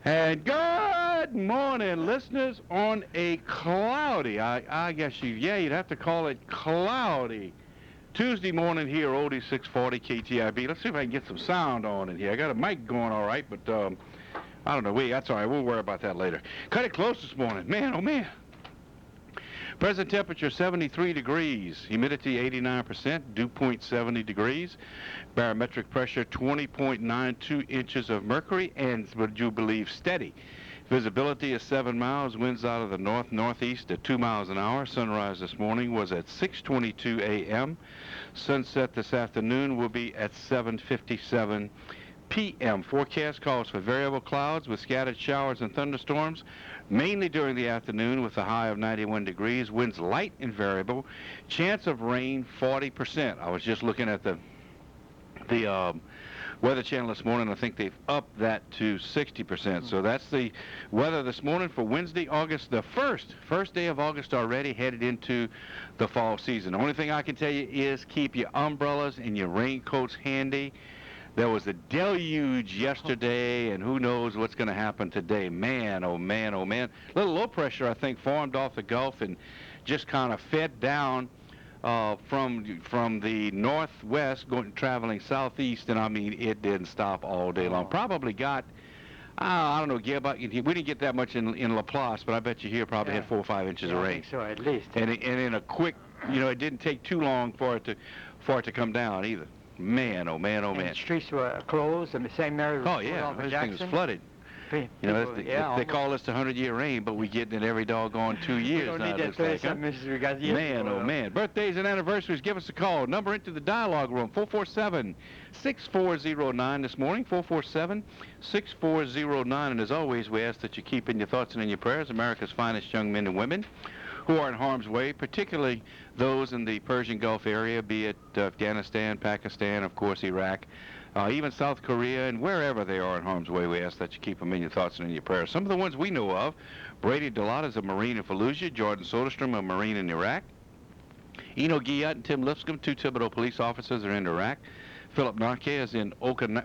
And good morning, listeners, on a cloudy, I guess you'd have to call it cloudy Tuesday morning here, Oldie 640 KTIB. Let's see if I can get some sound on in here. I got a mic going all right, but I don't know. That's all right. We'll worry about that later. Cut it close this morning. Man, oh man. Present temperature 73 degrees, humidity 89%, dew point 70 degrees, barometric pressure 20.92 inches of mercury, and would you believe steady. Visibility is 7 miles, winds out of the north-northeast at 2 miles an hour. Sunrise this morning was at 6:22 a.m. Sunset this afternoon will be at 7:57 p.m. Forecast calls for variable clouds with scattered showers and thunderstorms, mainly during the afternoon with a high of 91 degrees. Winds light and variable. Chance of rain 40%. I was just looking at the Weather Channel this morning. I think they've upped that to 60%. So that's the weather this morning for Wednesday, August the 1st. First day of August already, headed into the fall season. The only thing I can tell you is keep your umbrellas and your raincoats handy. There was a deluge yesterday, and who knows what's going to happen today. Man, oh man, oh man. A little low pressure, I think, formed off the Gulf and just kind of fed down from the northwest, traveling southeast, and I mean, it didn't stop all day long. Probably got, I don't know, we didn't get that much in Laplace, but I bet you here probably had 4 or 5 inches of rain. I think so, at least. And in a quick, it didn't take too long for it to come down either. Man, oh man, oh man. The streets were closed, and the same area was everything was flooded. They call us the 100-year rain, but we get it every doggone 2 years. We don't need that 37 inches we got years Man, ago. oh man. Birthdays and anniversaries, give us a call. Number into the dialogue room, 447-6409 this morning, 447-6409. And as always, we ask that you keep in your thoughts and in your prayers America's finest young men and women who are in harm's way, particularly those in the Persian Gulf area, be it Afghanistan, Pakistan, of course, Iraq, even South Korea, and wherever they are in harm's way. We ask that you keep them in your thoughts and in your prayers. Some of the ones we know of: Brady Delata is a Marine in Fallujah, Jordan Soderstrom, a Marine in Iraq, Eno Guyot and Tim Lipscomb, 2 Thibodeau police officers, are in Iraq. Philip Narke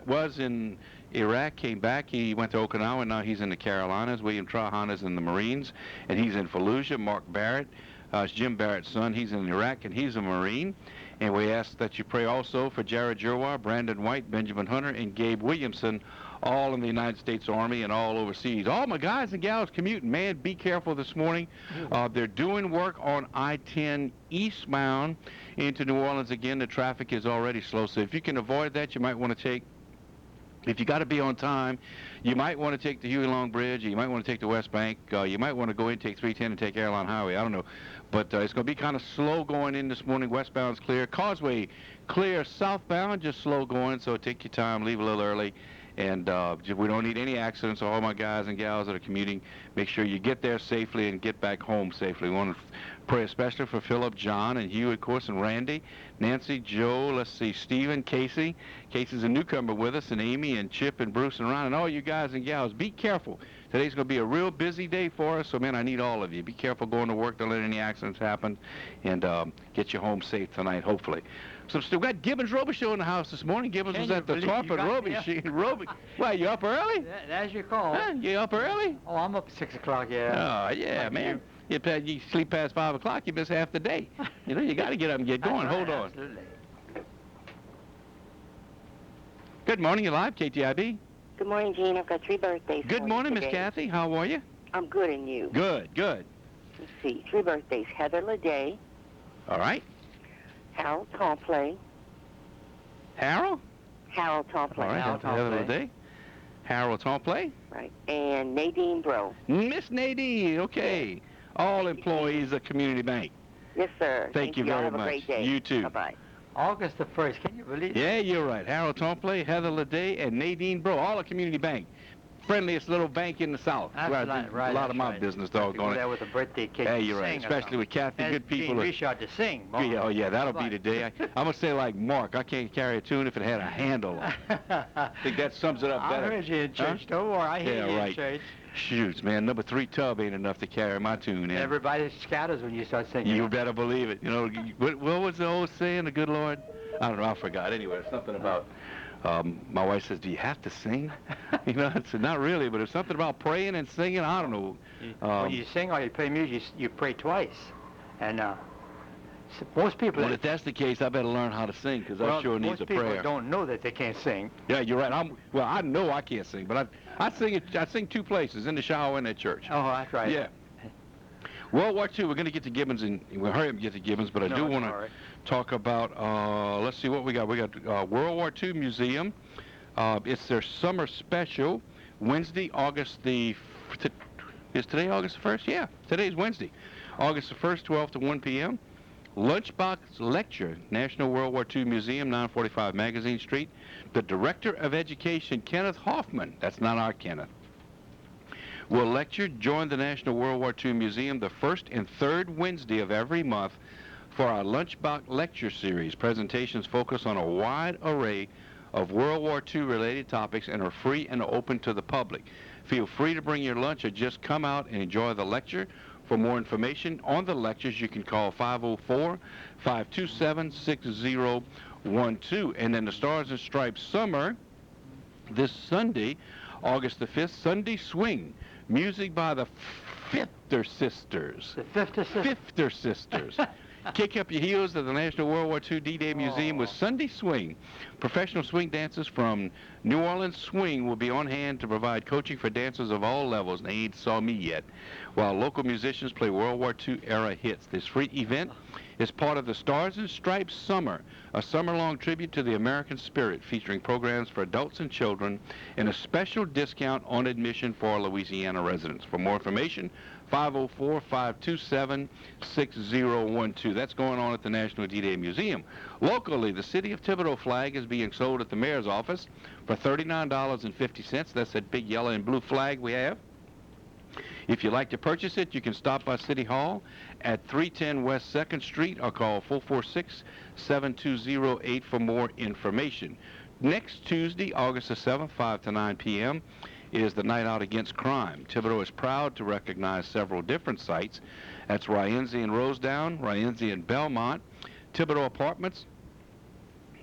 was in Iraq, came back. He went to Okinawa, and now he's in the Carolinas. William Trahan is in the Marines, and he's in Fallujah. Mark Barrett is Jim Barrett's son. He's in Iraq, and he's a Marine. And we ask that you pray also for Jared Jerwar, Brandon White, Benjamin Hunter, and Gabe Williamson, all in the United States Army and all overseas. All my guys and gals commuting, man, be careful this morning. They're doing work on I-10 eastbound into New Orleans. Again, the traffic is already slow. So if you can avoid that, you might want to take, if you got to be on time, you might want to take the Huey Long Bridge, or you might want to take the West Bank. You might want to go in, take 310 and take Airline Highway. I don't know. But it's going to be kind of slow going in this morning. Westbound's clear. Causeway clear. Southbound, just slow going, so take your time, leave a little early. And we don't need any accidents. All my guys and gals that are commuting, make sure you get there safely and get back home safely. We want to pray especially for Philip, John, and Hugh, of course, and Randy, Nancy, Joe, let's see, Stephen, Casey. Casey's a newcomer with us, and Amy, and Chip, and Bruce, and Ron, and all you guys and gals. Be careful. Today's going to be a real busy day for us, so, man, I need all of you. Be careful going to work. Don't let any accidents happen, and get you home safe tonight, hopefully. So we got Gibbens Robichaux in the house this morning. Gibbens was at the top of Robichaux. Well, you up early? That's your call. Huh? You up early? Oh, I'm up at 6 o'clock, yeah. Oh, yeah, like man. You sleep past 5 o'clock, you miss half the day. You got to get up and get going. Hold on. Absolutely. Good morning. You live, KTIB? Good morning, Gene. I've got 3 birthdays. Good morning, Miss Kathy. How are you? I'm good, and you? Good. Let's see. 3 birthdays. Heather Leday. All right. Harold Tomplay. Harold? Harold Tomplay. All right. Heather Leday. Harold Tomplay. Right. And Nadine Bro. Miss Nadine. Okay. All employees of Community Bank. Yes, sir. Thank you very Have much. A great day. You too. Bye-bye. August the 1st. Can you believe it? Yeah, you're right. Harold Tomplay, Heather Leday, and Nadine Bro. All of Community Bank. Friendliest little bank in the South. That's right. A lot of my business, doggone it. There with a birthday cake. Yeah, you're right. Especially with Kathy, good people. Richard to sing. Yeah, oh, yeah, that'll be the day. I'm going to say like Mark, I can't carry a tune if it had a handle on it. I think that sums it up better. I heard you in church. Don't worry, I hear you in church. Shoots, man, number 3 tub ain't enough to carry my tune in. Everybody scatters when you start singing. You better believe it. What was the old saying, the good Lord? I don't know, I forgot. Anyway, something about My wife says, "Do you have to sing?" You know, I said, "Not really, but it's something about praying and singing. I don't know." When you sing or you play music, you pray twice. And most people... Well, if that's the case, I better learn how to sing, because I sure need a prayer. Most people don't know that they can't sing. Yeah, you're right. I know I can't sing, but I sing two places, in the shower and at church. Oh, that's right. Yeah. World War II, we're going to get to Gibbons, and we'll hurry up and get to Gibbons, but I do want to talk about, let's see what we got. We got World War II Museum. It's their summer special, Wednesday, August the... Is today August the 1st? Yeah, today's Wednesday. August the 1st, 12 to 1 p.m. Lunchbox Lecture, National World War II Museum, 945 Magazine Street. The Director of Education, Kenneth Hoffman, that's not our Kenneth, will lecture. Join the National World War II Museum the first and third Wednesday of every month for our Lunchbox Lecture Series. Presentations focus on a wide array of World War II related topics and are free and open to the public. Feel free to bring your lunch or just come out and enjoy the lecture. For more information on the lectures, you can call 504-527-6012. And then the Stars and Stripes Summer, this Sunday, August the 5th, Sunday Swing. Music by the Fifter Sisters. The Fifter Sisters? Fifter Sisters. Kick up your heels at the National World War II D-Day Museum with Sunday Swing. Professional swing dancers from New Orleans Swing will be on hand to provide coaching for dancers of all levels. They ain't saw me yet. While local musicians play World War II era hits. This free event is part of the Stars and Stripes Summer, a summer-long tribute to the American spirit featuring programs for adults and children and a special discount on admission for Louisiana residents. For more information, 504-527-6012. That's going on at the National D-Day Museum. Locally, the City of Thibodaux flag is being sold at the mayor's office for $39.50. That's that big yellow and blue flag we have. If you'd like to purchase it, you can stop by City Hall at 310 West 2nd Street or call 446-7208 for more information. Next Tuesday, August the 7th, 5 to 9 p.m., is the Night Out Against Crime. Thibodaux is proud to recognize several different sites. That's Rienzi and Rosedown, Rienzi and Belmont, Thibodaux Apartments,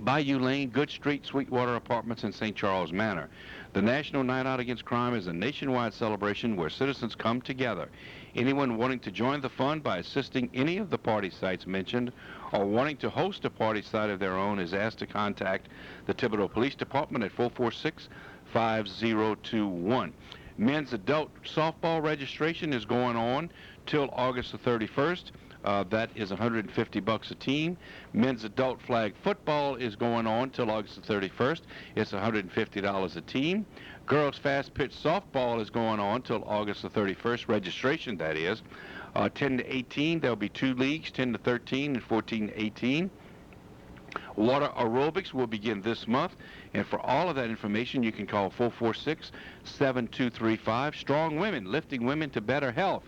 Bayou Lane, Good Street, Sweetwater Apartments, and St. Charles Manor. The National Night Out Against Crime is a nationwide celebration where citizens come together. Anyone wanting to join the fun by assisting any of the party sites mentioned or wanting to host a party site of their own is asked to contact the Thibodaux Police Department at 446-5021. Men's adult softball registration is going on till August the 31st. That is $150 a team. Men's adult flag football is going on till August the 31st. It's $150 a team. Girls fast pitch softball is going on till August the 31st. Registration, that is. 10 to 18, there'll be two leagues, 10 to 13 and 14 to 18. Water aerobics will begin this month, and for all of that information, you can call 446-7235. Strong Women, Lifting Women to Better Health.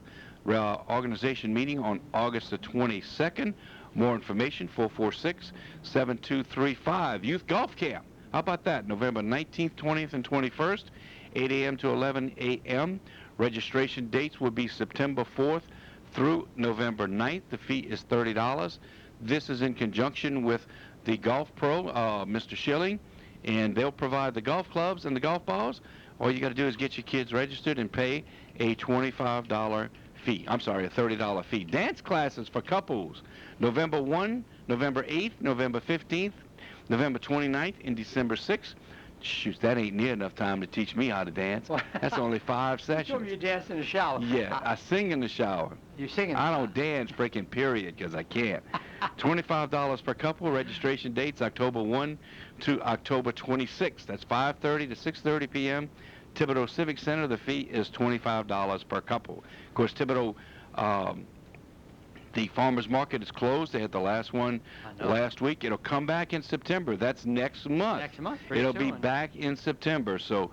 Organization meeting on August the 22nd. More information, 446-7235. Youth Golf Camp. How about that? November 19th, 20th, and 21st, 8 a.m. to 11 a.m. Registration dates will be September 4th through November 9th. The fee is $30. This is in conjunction with the Golf Pro, Mr. Schilling, and they'll provide the golf clubs and the golf balls. All you got to do is get your kids registered and pay a $25 fee. I'm sorry, a $30 fee. Dance classes for couples, November 1, November 8th, November 15th, November 29th, and December 6th. Shoot, that ain't near enough time to teach me how to dance. That's only 5 sessions. You dance in the shower. Yeah, I sing in the shower. You sing in the I don't dance breaking period because I can't. $25 per couple. Registration dates October 1 to October 26th. That's 5:30 to 6:30 p.m. Thibodaux Civic Center, the fee is $25 per couple. Of course, Thibodaux, the farmers market is closed. They had the last one last week. It'll come back in September. That's next month. Next month. It'll be back in September. So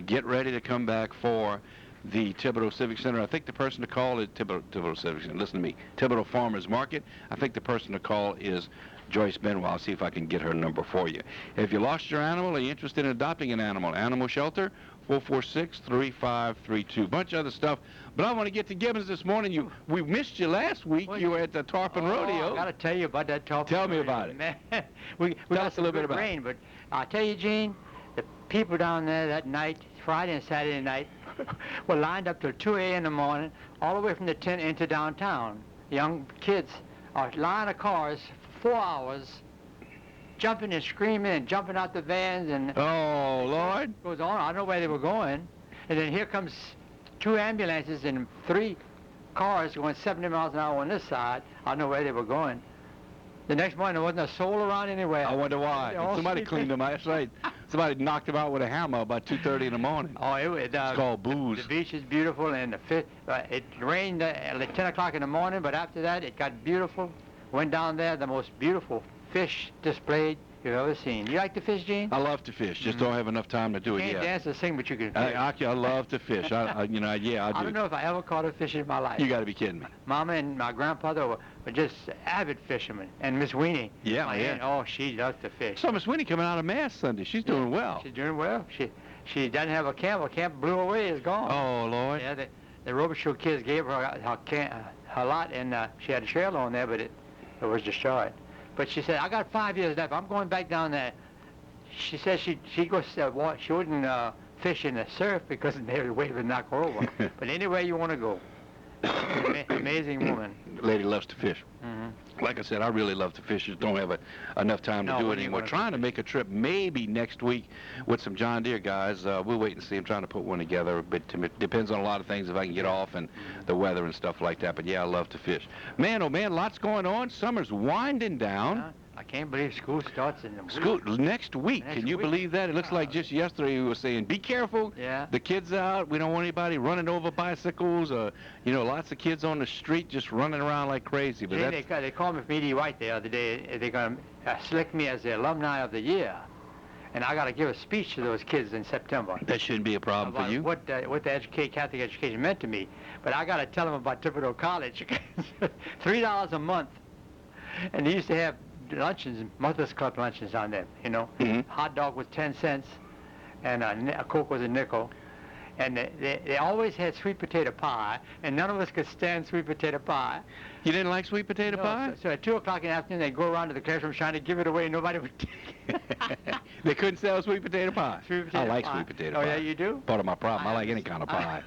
get ready to come back for the Thibodaux Civic Center. I think the person to call is Thibodaux Civic Center. Listen to me. Thibodaux Farmers Market. I think the person to call is Joyce Benoit. I'll see if I can get her number for you. If you lost your animal or you're interested in adopting an animal, Animal Shelter, 446-3532. Bunch of other stuff. But I want to get to Gibbons this morning. We missed you last week. Well, you were at the Tarpon Rodeo. I got to tell you about that Tarpon Tell me Rodeo, about it. Man, we Tell got us a little bit good about it. rain, but I'll tell you, Gene, the people down there that night, Friday and Saturday night, were lined up till 2 a.m. in the morning, all the way from the tent into downtown. Young kids are line of cars for 4 hours, jumping and screaming and jumping out the vans, and Oh, Lord. goes on. I don't know where they were going. And then here comes 2 ambulances and 3 cars going 70 miles an hour on this side. I don't know where they were going. The next morning, there wasn't a soul around anywhere. I wonder why. They're all Somebody sleeping. cleaned them out. That's right. Somebody knocked them out with a hammer about 2:30 in the morning. Oh, It's called booze. The beach is beautiful, and it rained at 10 o'clock in the morning, but after that, it got beautiful. Went down there, the most beautiful fish displayed you've ever seen. You like to fish, Gene? I love to fish. Just don't have enough time to do it Can't yet. dance or sing, but you can fish. I love to fish. I do. I don't know if I ever caught a fish in my life. You got to be kidding me. Mama and my grandfather were just avid fishermen, and Miss Weenie. Yeah, my yeah. aunt, oh, she loves to fish. So Miss Winnie coming out of Mass Sunday. She's doing well. She's doing well. She doesn't have a camp. Her camp blew away. It's gone. Oh, Lord. Yeah, the Robichaux kids gave her her lot, and she had a trailer on there, but it was destroyed. But she said, I got 5 years left. I'm going back down there. She said she goes she wouldn't fish in the surf because the wave would knock her over. But anywhere you want to go. Amazing woman. Lady loves to fish. Mm-hmm. Like I said, I really love to fish. Just don't have enough time to No, do when it you anymore. gonna Trying to make a trip maybe next week with some John Deere guys. We'll wait and see. I'm trying to put one together. But it depends on a lot of things if I can get off and the weather and stuff like that. But yeah, I love to fish. Man, oh man, lots going on. Summer's winding down. I can't believe school starts in the week. School next week. Next Can you week. believe that? It looks like just yesterday we were saying, be careful. Yeah. The kids out. We don't want anybody running over bicycles. Lots of kids on the street just running around like crazy. But Gene, they called me from E.D. White the other day. They're going to select me as the alumni of the year. And I got to give a speech to those kids in September. that shouldn't be a problem About for you. what the Catholic education meant to me. But I got to tell them about Thibodeau College. $3 a month. And they used to have luncheons, Mothers Club luncheons down there, Mhm. Hot dog was 10 cents, and a Coke was a nickel. And they always had sweet potato pie, and none of us could stand sweet potato pie. You didn't like sweet potato No, pie? So at 2 o'clock in the afternoon, they'd go around to the classroom trying to give it away, and nobody would take it. They couldn't sell sweet potato pie. Sweet potato I like pie. sweet potato Oh, pie. yeah, you do? Part of my problem. I like any kind of pie.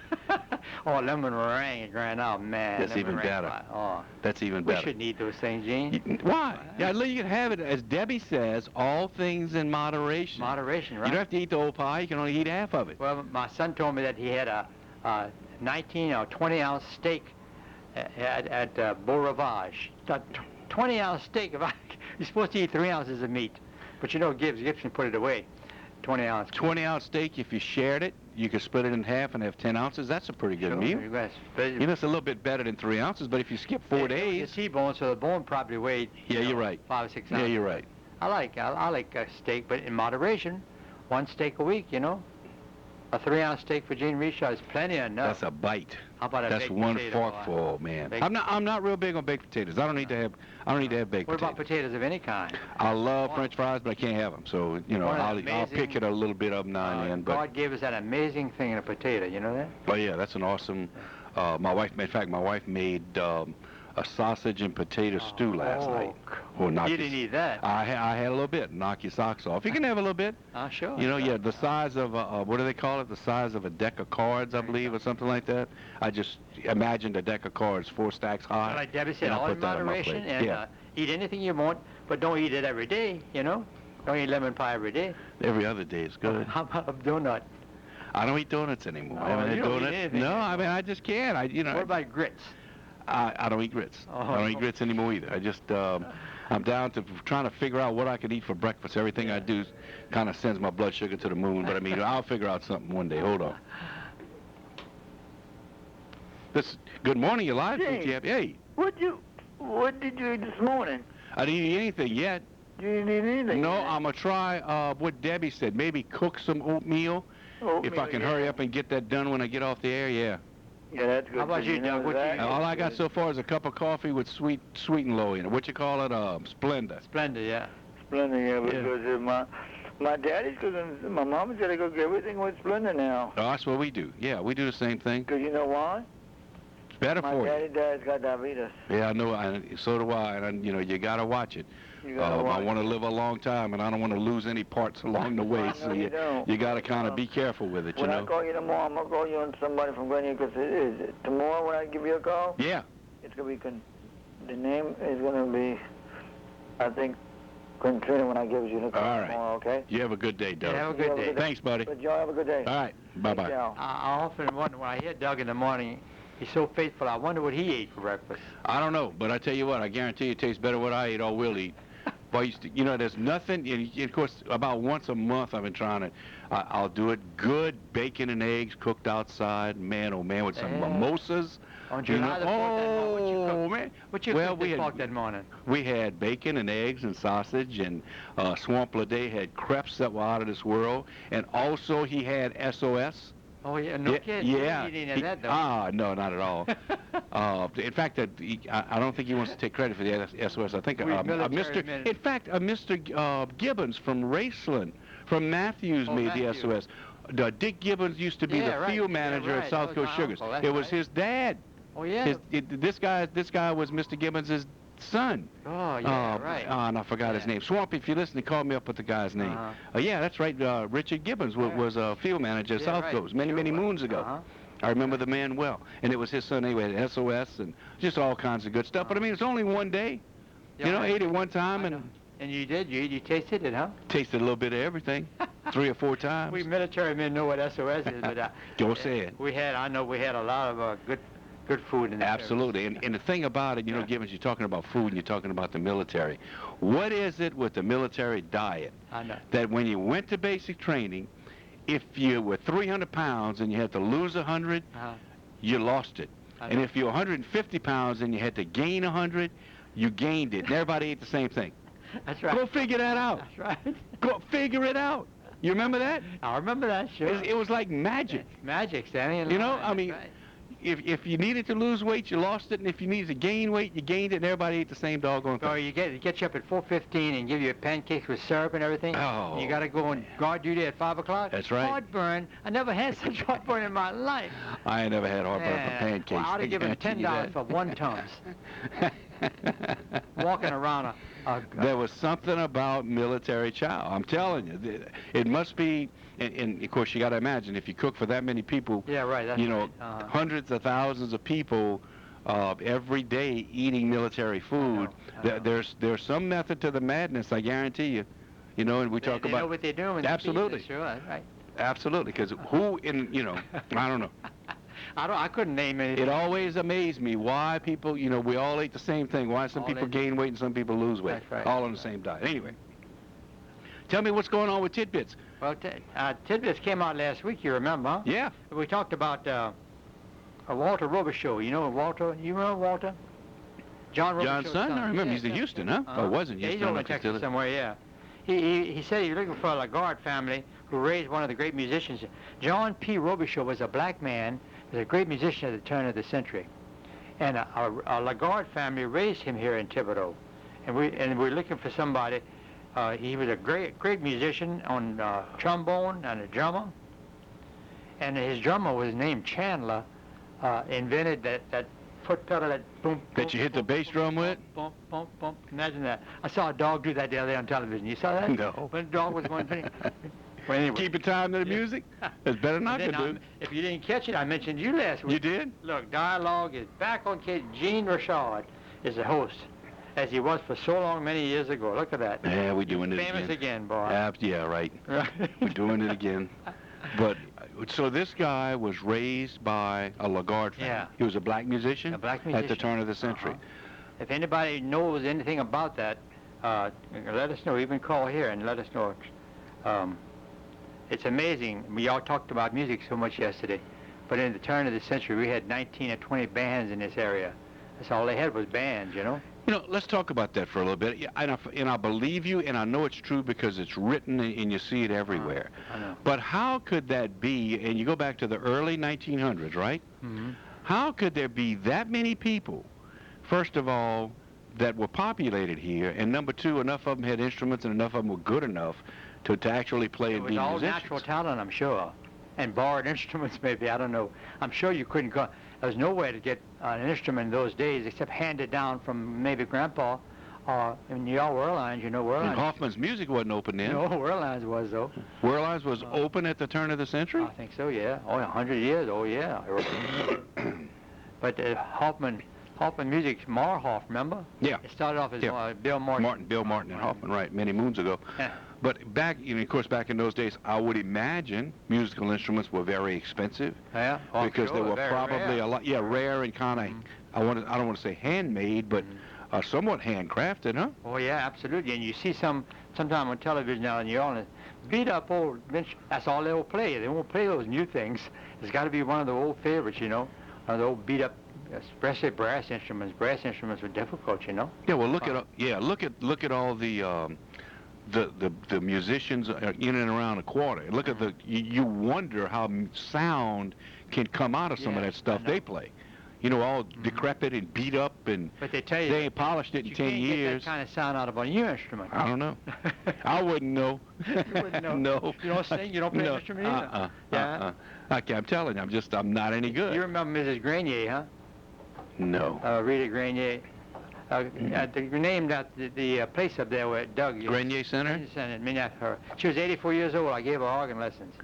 Oh, lemon meringue, grand, oh, man. That's lemon even meringue better. pie. Oh, That's even we better. shouldn't eat those things, Gene. Why? Yeah, you can have it, as Debbie says, all things in moderation. Moderation, right? You don't have to eat the whole pie. You can only eat half of it. Well, my son told me that he had a 19 or 20-ounce steak at Beau Rivage. 20-ounce steak. You're supposed to eat 3 ounces of meat. But Gibson put it away. 20-ounce. 20-ounce steak, if you shared it, you could split it in half and have 10 ounces. That's a pretty good meal. It's a little bit better than 3 ounces, but if you skip 4 days... The T-bone, so the bone probably weighed... Yeah, you're right. 5 or 6 ounces. Yeah, you're right. I like a steak, but in moderation. 1 steak a week, A 3-ounce steak for Gene Rishaw is plenty enough. That's a bite. How about a That's baked one potato? forkful, man. Baked- I'm not real big on baked potatoes. I don't need to have baked What potatoes. about potatoes of any kind? I love French fries, but I can't have them. So One of the I'll amazing- pick it a little bit up now and then. But God gave us that amazing thing in a potato. You know that? oh yeah, that's an awesome. My wife made a sausage and potato stew last night. Oh, You didn't eat that. I had a little bit. Knock your socks off. You can have a little bit. Sure. Yeah, the size of what do they call it? The size of a deck of cards, I believe, or something like that. I just imagined a deck of cards 4 stacks high. Like Debbie said, and I all in put that on my moderation, plate. and Yeah. eat anything you want, but don't eat it every day. Don't eat lemon pie every day. Every other day is good. How about a donut? I don't eat donuts anymore. I haven't you had don't eat donuts. anything No, anymore. I mean I just can't. What about grits? I don't eat grits. I don't eat grits anymore either. I just I'm down to trying to figure out what I can eat for breakfast. Everything I do kind of sends my blood sugar to the moon. But I mean, I'll figure out something one day. Hold on. Good morning, you're live. Hey. Hey, What did you eat this morning? I didn't eat anything yet. You didn't eat anything? No, I'm gonna try what Debbie said. Maybe cook some oatmeal. If I can hurry up and get that done when I get off the air, yeah. Yeah, that's good. How about for you, Doug? What that. you- All I got so far is a cup of coffee with sweet and low in it. What you call it? Splenda. Splendid, yeah. Splendid, yeah, Yeah. because My daddy's cooking. My mama's got to cook everything with Splendor now. Oh, that's what we do. Yeah, we do the same thing. Because you know why? It's better My for you. daddy's got diabetes. Yeah, I know. So do I. And you know, you gotta watch it. You gotta watch I want to live a long time, and I don't want to lose any parts along the way. So you don't. you gotta kind of be careful with it. When You I know. call you tomorrow, I'm gonna call you on somebody from Grenier because tomorrow when I give you a call, Yeah. it's gonna be the name is gonna be, I think, Katrina when I give you the call All right. tomorrow. Okay. You have a good day, Doug. Yeah, have a good day. Thanks, buddy. But Joe, have a good day. All right. Bye-bye. Ciao. I often wonder when I hear Doug in the morning. He's so faithful. I wonder what he ate for breakfast. I don't know, but I tell you what, I guarantee it tastes better than what I eat or will eat. But you know, there's nothing. And of course, about once a month, I've been trying to. I'll do it good bacon and eggs cooked outside. Man, oh man, with some Yeah. mimosas. On You July know, the 4th, that morning, what you oh cooked? man. What you Well, cooked we this had- pork that morning? We had bacon and eggs and sausage, and Swamp Lede had crepes that were out of this world, and also he had SOS. Oh yeah, no kidding. Yeah. You didn't have that though. No, not at all. In fact, I don't think he wants to take credit for the SOS. I think We military Mr. men. In fact, Mr. Gibbons from Raceland, from Matthews, made Matthews. the SOS. Dick Gibbons used to be Yeah, the right. field Yeah, manager right. at South That was Coast my Sugars. uncle. That's It was right. his dad. Oh yeah. This guy was Mr. Gibbons' son. Oh yeah, right. And I forgot his Yeah. name. Swamp, if you listen, call me up with the guy's name. Uh-huh. Yeah, that's right. Richard Gibbons was a field manager at Yeah, South right. Coast many Sure was. moons ago. Uh-huh. I remember the man well. And it was his son anyway, the SOS and just all kinds of good stuff. But I mean, it's only one day. Yeah, You know, I- ate it one time I know. and And you did? You tasted it, huh? tasted a little bit of everything 3 or 4 times. We military men know what SOS is, but Don't say it. I know we had a lot of good food in the Absolutely. And the thing about it, you know, Gibbons, you're talking about food and you're talking about the military. What is it with the military diet I know. that when you went to basic training, if you were 300 pounds and you had to lose 100, Uh-huh. you lost it. I And know. if you're 150 pounds and you had to gain 100, you gained it. And everybody ate the same thing. That's right. Go figure that out. That's right. Go figure it out. You remember that? I remember that, sure. It was like magic. It's magic, standing in You know, line, I mean, that's right. If you needed to lose weight, you lost it, and if you needed to gain weight, you gained it, and everybody ate the same doggone thing. Or you get you up at 4:15 and give you pancakes with syrup and everything. Oh. You got to go on guard duty at 5 o'clock. That's right. Heartburn. I never had such heartburn in my life. I ain't never had heartburn from Yeah. pancakes. Well, I'd have given Guarantee you $10 that. for one Tums. Walking around There was something about military chow. I'm telling you, it must be. And of course, you got to imagine if you cook for that many people. Yeah, right. That's You know, right. Uh-huh. hundreds of thousands of people every day eating military food. I know. There's some method to the madness. I guarantee you. You know, and we talk they about know what they're doing. With Absolutely. The pieces, sure, that's right. absolutely because who in I don't know. I couldn't name anything. It always amazed me why people, we all ate the same thing. Why some All people ate- gain weight and some people lose weight. That's right. All on the same diet. Anyway, tell me what's going on with tidbits. Well, Tidbits came out last week. You remember? Huh? Yeah. We talked about Walter Robichaux. You know Walter? You remember Walter? John Robichaux's John's son? I remember. He's in Houston, huh? Uh-huh. Oh, wasn't Yeah, Houston? he's over in like he's Texas still- somewhere, yeah. He said he was looking for a Lagarde family who raised one of the great musicians. John P. Robichaux was a black man, was a great musician at the turn of the century. And a Lagarde family raised him here in Thibodeau. And we're looking for somebody. He was a great musician on trombone and a drummer. And his drummer was named Chandler, invented that foot pedal that boom, That boom, you hit the boom, bass boom, drum boom, with? Boom, boom, boom. Imagine that. I saw a dog do that the other day on television. You saw that? No. When the dog was going. Well, anyway. Keeping time to the Yeah. music? That's better than I And could then do. if you didn't catch it, I mentioned you last week. You did? Look, Dialogue is back on Kid. Gene Richard is the host, as he was for so long many years ago. Look at that. Yeah, we're doing it Famous again, boy. Yeah, right. Right. We're doing it again. But, so this guy was raised by a Lagarde family. Yeah. He was a black musician? A black At the musician. turn of the century. Uh-huh. If anybody knows anything about that, let us know. Even call here and let us know. It's amazing. We all talked about music so much yesterday, but in the turn of the century, we had 19 or 20 bands in this area. That's all they had was bands, you know? Let's talk about that for a little bit. Yeah, and I believe you, and I know it's true because it's written and you see it everywhere. I know. But how could that be, and you go back to the early 1900s, right? Mm-hmm. How could there be that many people, first of all, that were populated here, and number two, enough of them had instruments and enough of them were good enough to actually play It and was be all musicians. natural talent, I'm sure, and borrowed instruments maybe. I don't know. I'm sure you couldn't go. There was no way to get an instrument in those days except handed down from maybe Grandpa. In New York, Werlines, you know And Werlines. Hoffman's music wasn't open then. No, Werlines was though. Werlines was open at the turn of the century? I think so, yeah. Oh, 100 years. Oh, yeah. But Hoffman music, Marhoff, remember? Yeah. It started off as Yeah. Bill Martin. Bill Martin and Hoffman, right, many moons ago. Yeah. But back, of course, back in those days, I would imagine musical instruments were very expensive Yeah. Oh, I'm because sure, they were very probably rare. a lot, rare and kind of, I don't want to say handmade, but somewhat handcrafted, huh? Oh, yeah, absolutely. And you see sometime on television now in New Orleans, beat up old, that's all they'll play. They won't play those new things. It's got to be one of the old favorites, one of the old beat up, especially brass instruments. Brass instruments were difficult, Yeah, well, look at all the musicians in and around a quarter. Look at you wonder how sound can come out of some of that stuff they play. All decrepit and beat up, and but they tell you they ain't polished it in 10 can't years. get that kind of sound out of a new instrument. I don't know. I wouldn't know. You wouldn't know. No. You don't sing, you don't play an instrument either. Yeah. I'm telling you, I'm not any good. You remember Mrs. Grenier, huh? No. Rita Grenier. Named after the place up there where Doug. Grenier Center? Named after her. She was 84 years old. I gave her organ lessons.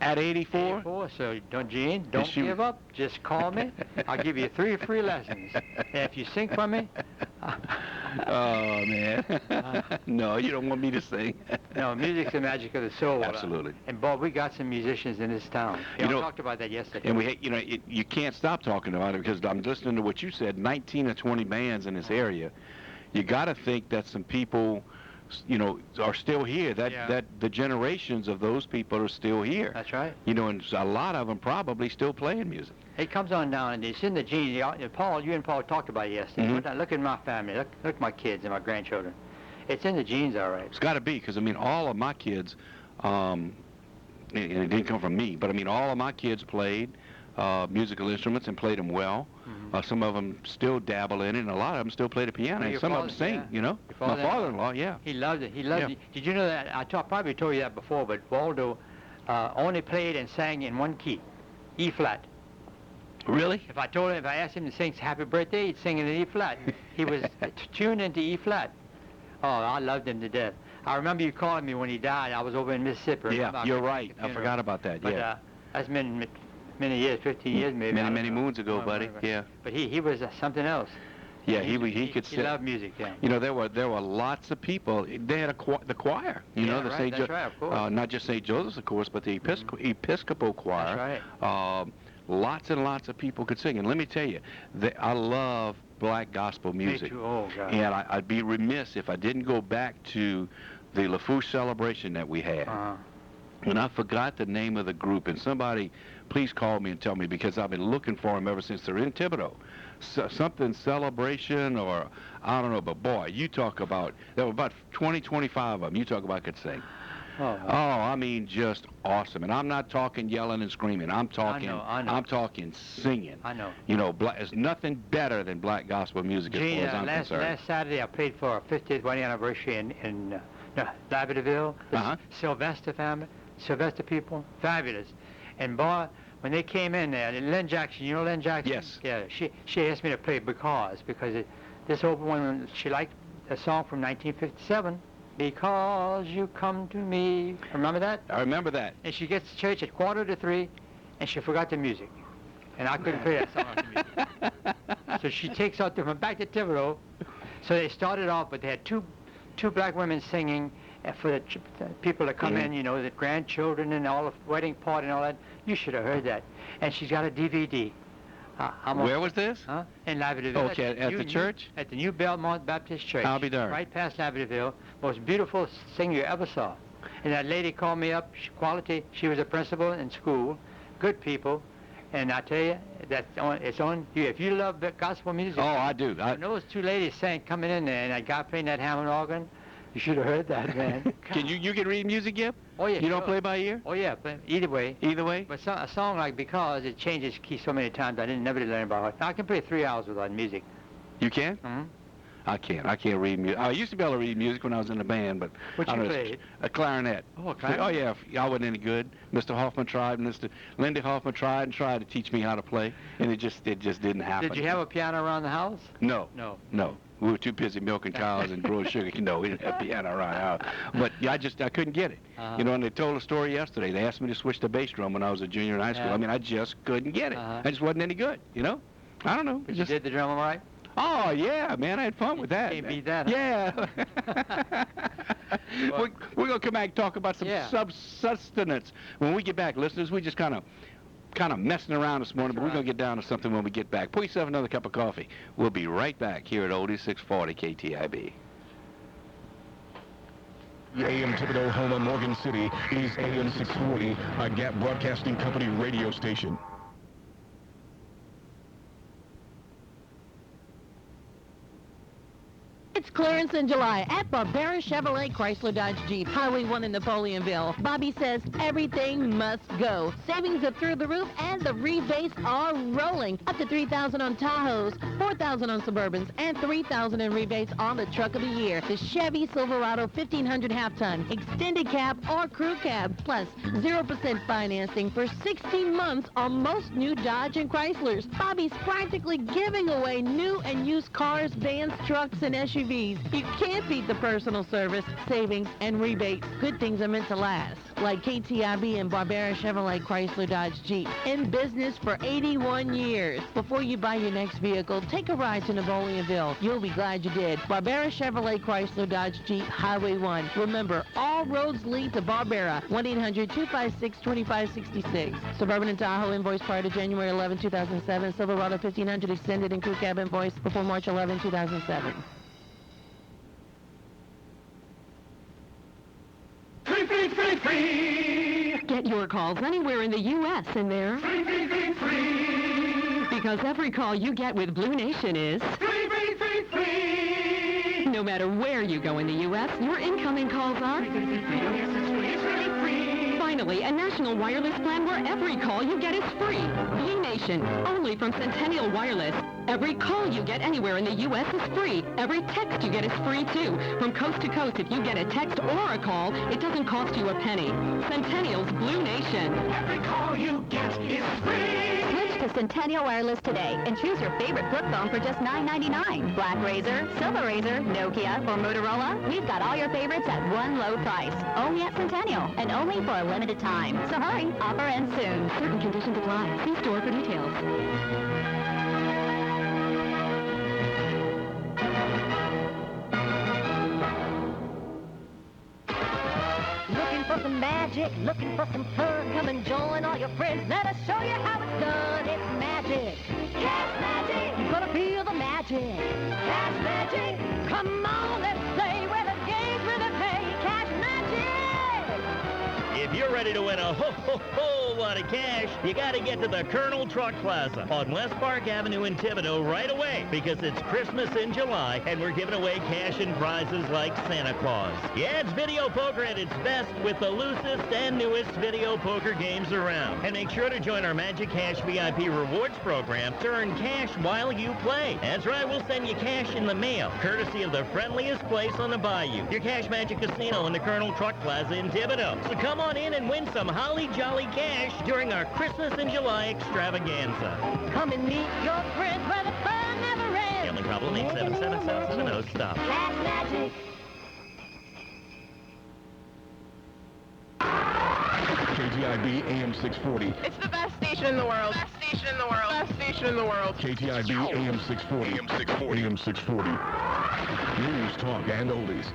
At 84? 84, so Gene, don't give up. Just call me. I'll give you 3 free lessons. And if you sing for me... Oh, man. No, you don't want me to sing. No, music's the magic of the soul. Absolutely. And Bob, we got some musicians in this town. We talked about that yesterday. And you can't stop talking about it because I'm listening to what you said, 19 or 20 bands in this area. You got to think that some people... are still here. That the generations of those people are still here. That's right. And a lot of them probably still playing music. It comes on down, and it's in the genes. Paul, you and Paul talked about it yesterday. Look at my family. Look at my kids and my grandchildren. It's in the genes, all right. It's got to be, because all of my kids, and it didn't come from me, but all of my kids played musical instruments and played them well. Some of them still dabble in it, and a lot of them still play the piano. And some of them sing, My father-in-law, yeah. He loved it. He loved it. Did you know that? I probably told you that before, but Waldo only played and sang in one key, E flat. Really? If I asked him to sing Happy Birthday, he'd sing it in E flat. He was tuned into E flat. Oh, I loved him to death. I remember you calling me when he died. I was over in Mississippi. Yeah, you're right. I forgot about that, But, that's been many years, 15 years maybe. Many moons ago, buddy. Yeah. But he was something else. Yeah, he could sing. He loved music, yeah. There were lots of people. They had the choir, the right, St. that's right, of course. Not just St. Joseph's, of course, but the Episcopal choir. That's right. Lots and lots of people could sing. And let me tell you, I love black gospel music. Me too. Oh, God. And I'd be remiss if I didn't go back to the LaFouche celebration that we had. And I forgot the name of the group, and somebody please call me and tell me, because I've been looking for them ever since they're in Thibodeau. Something celebration, or I don't know, but boy, you talk about, there were about 20, 25 of them, you talk about could sing. Just awesome. And I'm not talking yelling and screaming. I'm talking I know. I'm talking singing. I know. There's nothing better than black gospel music as far as I'm concerned. Last Saturday I played for our 50th wedding anniversary in Laverdeville. Sylvester family, Sylvester people, fabulous. And boy, when they came in there, Lynn Jackson, you know Lynn Jackson? Yes. Yeah, she asked me to play because this old woman, she liked a song from 1957. Because you come to me. Remember that? I remember that. And she gets to church at 2:45, and she forgot the music. And I couldn't play that song on the music. So she takes out went back to Thibodeau. So they started off, but they had two black women singing for the people that come in, the grandchildren and all the wedding party and all that. You should have heard that. And she's got a DVD. Where was this? In Laverdeville. Okay, at the church? At the New Belmont Baptist Church. I'll be there. Right past Laverdeville. Most beautiful singer you ever saw. And that lady called me up, quality. She was a principal in school. Good people. And I tell you, it's on you. If you love gospel music. Oh, I do. And those two ladies coming in there, and that guy playing that Hammond organ, you should have heard that, man. You can read music, Gib? Oh, yeah. You don't play by ear? Oh, yeah, but either way. Either way? But a song like Because, it changes key so many times, I never did learn about it. I can play 3 hours without music. You can? Mm-hmm. I can't read music. I used to be able to read music when I was in the band, but What I you don't know, played? a clarinet. Oh, a clarinet? Oh yeah, I wasn't any good. Mr. Hoffman tried, Mr. Lindy Hoffman tried to teach me how to play, and it just didn't happen. Did you have a piano around the house? No. No. We were too busy milking cows and growing sugar. No, we didn't have piano around the house. But yeah, I couldn't get it. You know, and they told a story yesterday. They asked me to switch to bass drum when I was a junior in high school. Yeah. I mean, I just couldn't get it. I just wasn't any good, you know? I don't know. But you did the drum all right? Oh, yeah, man, I had fun with that. Can't beat that, huh? Yeah. We're going to come back and talk about some subsistence. When we get back, listeners, we just kind of messing around this morning, but we're going to get down to something when we get back. Pour yourself another cup of coffee. We'll be right back here at Oldie 640 KTIB. AM Thibodeau, home of Morgan City, is AM 640, a Gap Broadcasting Company radio station. It's clearance in July at Barbera Chevrolet Chrysler Dodge Jeep, Highway 1 in Napoleonville. Bobby says everything must go. Savings are through the roof and the rebates are rolling. Up to $3,000 on Tahoes, $4,000 on Suburbans, and $3,000 in rebates on the truck of the year. The Chevy Silverado 1500 half-ton, extended cab or crew cab, plus 0% financing for 16 months on most new Dodge and Chryslers. Bobby's practically giving away new and used cars, vans, trucks, and SUVs. You can't beat the personal service, savings, and rebates. Good things are meant to last, like KTIB and Barbera Chevrolet Chrysler Dodge Jeep. In business for 81 years. Before you buy your next vehicle, take a ride to Napoleonville. You'll be glad you did. Barbera Chevrolet Chrysler Dodge Jeep, Highway 1. Remember, all roads lead to Barbera. 1-800-256-2566. Suburban and Tahoe invoice prior to January 11, 2007. Silverado 1500 extended and crew cab invoice before March 11, 2007. Free! Get your calls anywhere in the U.S. and they're free! Because every call you get with Blue Nation is free! No matter where you go in the U.S., your incoming calls are Finally, a national wireless plan where every call you get is free. Blue Nation, only from Centennial Wireless. Every call you get anywhere in the U.S. is free. Every text you get is free, too. From coast to coast, if you get a text or a call, it doesn't cost you a penny. Centennial's Blue Nation. Every call you get is free. Switch to Centennial Wireless today and choose your favorite flip phone for just $9.99. Black Razor, Silver Razor, Nokia, or Motorola. We've got all your favorites at one low price. Only at Centennial, and only for a limited time. So hurry, offer ends soon. Certain conditions apply. See store for details. Looking for some magic, looking for some fun. Come and join all your friends. Let us show you how it's done. It's magic. Cash magic. You're gonna feel the magic. Cash magic. Come on, let's play where the games really pay. Cash magic. If you're ready to win a whole lot of cash, you got to get to the Colonel Truck Plaza on West Park Avenue in Thibodaux right away, because it's Christmas in July and we're giving away cash and prizes like Santa Claus. Yeah, it's video poker at its best with the loosest and newest video poker games around. And make sure to join our Magic Cash VIP Rewards program to earn cash while you play. That's right, we'll send you cash in the mail, courtesy of the friendliest place on the bayou, your Cash Magic Casino in the Colonel Truck Plaza in Thibodaux. So come on in and win some holly jolly cash during our Christmas in July extravaganza. Come and meet your friends where the fun never ends. Gambling problem, 877-7770, stop. Cash magic. KTIB AM 640. It's the best station in the world. Best station in the world. Best station in the world. KTIB AM 640. AM 640. AM 640. News, talk, and oldies.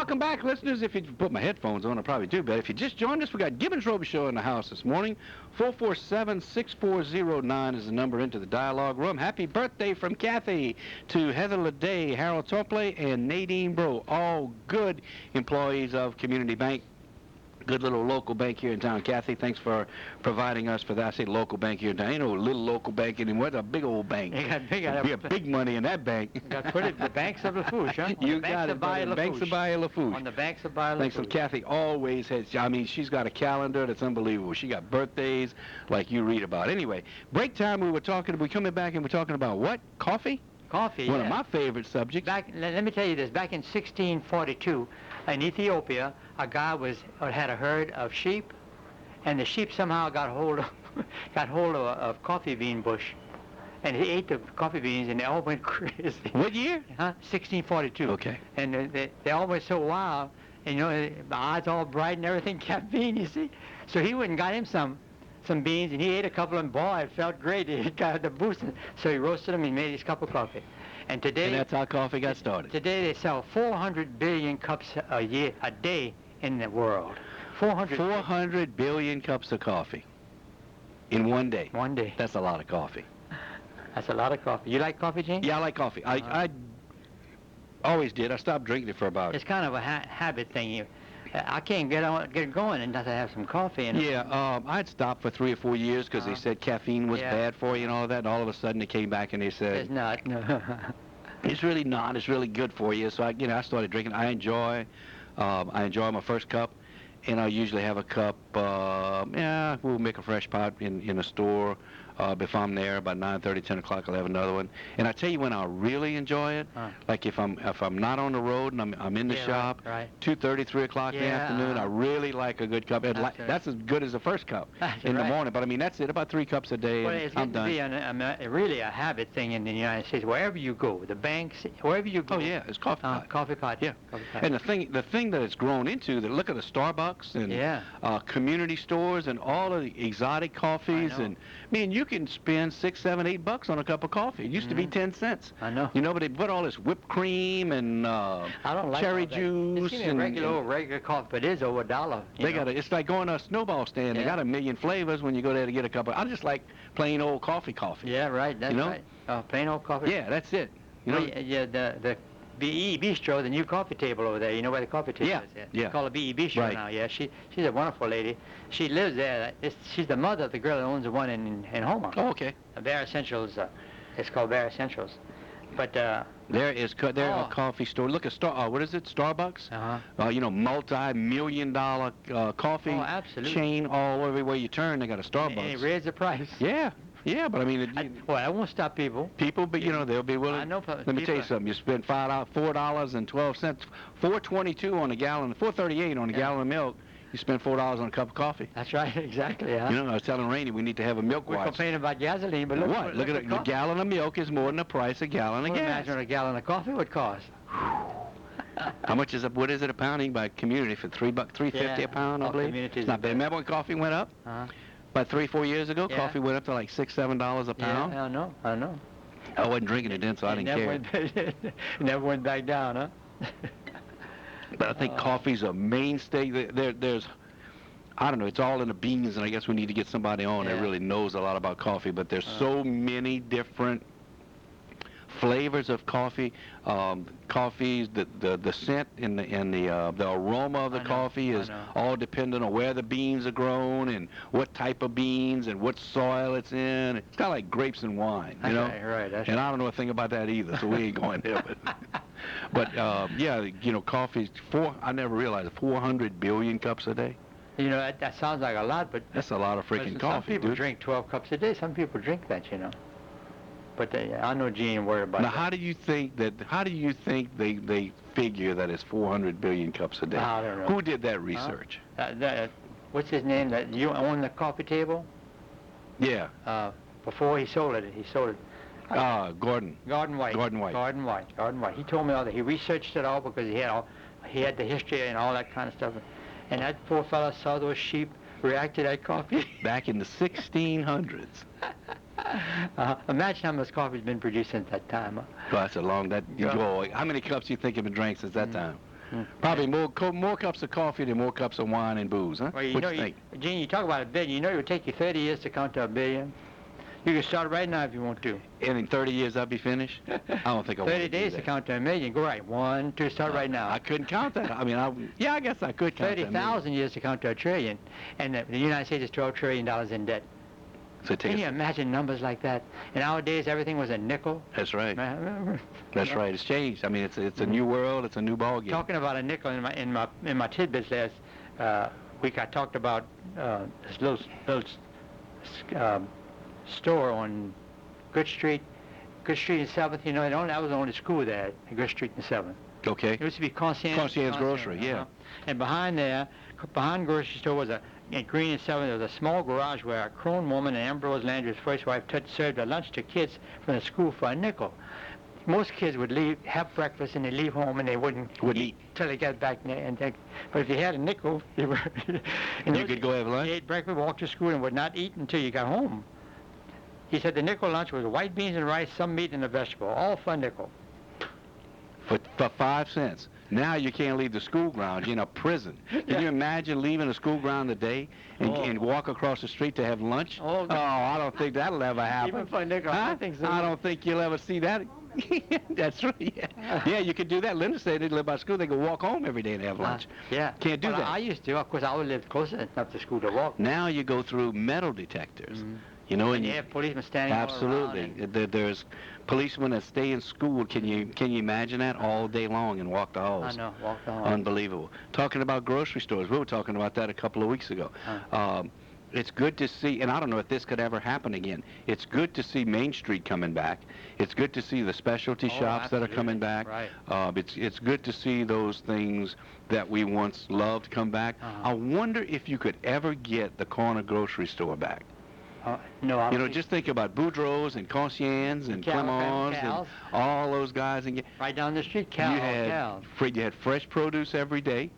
Welcome back, listeners. If you put my headphones on, I probably do, but if you just joined us, we got Gibbens Robichaux in the house this morning. 447-6409 is the number into the dialogue room. Happy birthday from Kathy to Heather Leday, Harold Topley, and Nadine Bro, all good employees of Community Bank. Good little local bank here in town. Kathy, thanks for providing us for that. I say local bank here in town. Ain't no little local bank anymore. It's a big old bank. You got big. We have big money in that bank. You got to put it the banks of Lafourche, huh? You got it, brother. Banks of Bayou Lafourche. On the banks of Bayou Thanks, Lafourche. and Kathy always has, I mean, she's got a calendar that's unbelievable. She got birthdays like you read about. Anyway, break time, we're coming back and we're talking about what? Coffee? Coffee, One of my favorite subjects. Let me tell you this. Back in 1642, in Ethiopia, a guy had a herd of sheep, and the sheep somehow got hold of a coffee bean bush, and he ate the coffee beans, and they all went crazy. What year? 1642. Okay. And they all went so wild, and the eyes all bright and everything, caffeine, you see. So he went and got him some beans, and he ate a couple of them. Boy, it felt great. He got the boost. So he roasted them and made his cup of coffee. And today, and that's how coffee got started. Today they sell 400 billion cups a day in the world. 400 billion cups of coffee in one day. One day. That's a lot of coffee. That's a lot of coffee. You like coffee, Gene? Yeah, I like coffee. I always did. I stopped drinking it for about... It's kind of a habit thing. I can't get going unless I have some coffee. I'd stopped for 3 or 4 years because they said caffeine was bad for you and all that. And all of a sudden they came back and they said... It's not. No. It's really not. It's really good for you. So I started drinking. I enjoy my first cup, and I usually have a cup. We'll make a fresh pot in a store. If I'm there about 9:30, 10 o'clock, I'll have another one. And I tell you when I really enjoy it, like if I'm not on the road and I'm in the shop, 2:30, 3 o'clock in the afternoon, I really like a good cup. That's as good as the first cup in the morning. But I mean, that's it. About 3 cups a day, well, and I'm done. It's really a habit thing in the United States. Wherever you go, the banks, wherever you go. Oh yeah, it's coffee pot. Coffee pot. Yeah. Coffee pot. And the thing that it's grown into, look at the Starbucks and community stores and all of the exotic coffees, and you can spend $6, $7, $8 on a cup of coffee. It used to be 10 cents. I know. But they put all this whipped cream and I don't like cherry juice and regular coffee, but it is over $1. It's like going to a snowball stand. They got a million flavors when you go there to get a cup of. I just like plain old coffee. Yeah, right. That's right. Plain old coffee. Yeah, that's it. The B.E. Bistro, the new coffee table over there. You know where the coffee table is? Yeah. It's called a B.E. Bistro now. Yeah, she's a wonderful lady. She lives there. She's the mother of the girl that owns the one in Houma. Oh, okay. Bear Essentials. It's called Bear Essentials. But there a coffee store. Look at what is it? Starbucks. Multi-million-dollar coffee chain all everywhere you turn. They got a Starbucks. And they raise the price. Yeah. Yeah, but I mean, that won't stop people. But they'll be willing. I know. Let me tell you something. You spend $4.12, $4.22 on a gallon, $4.38 on a gallon of milk. You spend $4 on a cup of coffee. That's right, exactly. Yeah. I was telling Rainey we need to have a milk watch. We're complaining about gasoline, but look at it. A gallon of milk is more than the price of a gallon of gas. Imagine what a gallon of coffee would cost. How much is it? What is it a pound? By community for $3.50 a pound, I believe. It's not bad. Remember when coffee went up? About 3 or 4 years ago, coffee went up to like $6, $7 a pound. Yeah, I know. I wasn't drinking it then, so I didn't care. Never went back down, huh? But I think coffee's a mainstay. There's, I don't know, it's all in the beans, and I guess we need to get somebody on that really knows a lot about coffee. But there's so many different flavors of coffee. Coffees, the scent and the aroma of the coffee is all dependent on where the beans are grown and what type of beans and what soil it's in. It's kind of like grapes and wine, you know. Right. And I don't know a thing about that either, so we ain't going there. But coffee. I never realized 400 billion cups a day. That sounds like a lot, but that's a lot of freaking coffee. Some people drink 12 cups a day. Some people drink that, But I know Gene worried about now, that. how do you think they figure that it's 400 billion cups a day? I don't know. Who did that research? What's his name? That you own the coffee table? Yeah. Before he sold it. Gordon. Gordon White. He told me all that. He researched it all because he had the history and all that kind of stuff. And that poor fella saw those sheep react to that coffee. Back in the 1600s. Imagine how much coffee's been produced since that time. Well, that's a long... how many cups do you think have been drank since that time? Probably more cups of coffee than more cups of wine and booze, huh? Well, you what know, you think? Gene, you talk about a billion. You know it would take you 30 years to count to a billion. You can start right now if you want to. And in 30 years I'll be finished? I don't think I want 30 to do days that. to count to a million. Go right. 1, 2, start right now. I couldn't count that. I mean, I guess I could count that. 30,000 years to count to a trillion. And the United States is $12 trillion in debt. So Can you imagine numbers like that? In our days, everything was a nickel. That's right. Remember? That's right. It's changed. I mean, it's a new world. It's a new ball game. Talking about a nickel in my tidbits last week, I talked about this little store on Good Street and 7th. You know, that was the only school there, Good Street and 7th. Okay. It used to be Concierge Grocery, yeah. And behind grocery store was in Green and 7th, there was a small garage where a crone woman and Ambrose Landry's first wife served a lunch to kids from the school for a nickel. Most kids would have breakfast, and they'd leave home, and they wouldn't eat till they got back there. But if you had a nickel, you could go have lunch? You ate breakfast, walked to school, and would not eat until you got home. He said the nickel lunch was white beans and rice, some meat, and a vegetable, all for a nickel. For 5 cents. Now you can't leave the school grounds. You're in a prison. Can you imagine leaving a school ground today and walk across the street to have lunch? Oh, I don't think that'll ever happen. Even for a nickel, huh? I think so. I don't think you'll ever see that. That's right. Yeah, you could do that. Linda said they live by school. They could walk home every day and have lunch. Yeah. Can't do that. I used to. Of course, I would live close enough to school to walk. Now you go through metal detectors. You know, and you have policemen standing absolutely. all around. There's policemen that stay in school. Can you imagine that all day long and walk the halls? I know, walk the halls. Unbelievable. Talking about grocery stores, we were talking about that a couple of weeks ago. It's good to see, and I don't know if this could ever happen again. It's good to see Main Street coming back. It's good to see the specialty shops that are coming back. Right. It's good to see those things that we once loved come back. I wonder if you could ever get the corner grocery store back. No, you know, just think about Boudreaux's and Concierge's and Clement's and all those guys. And right down the street, you had fresh produce every day.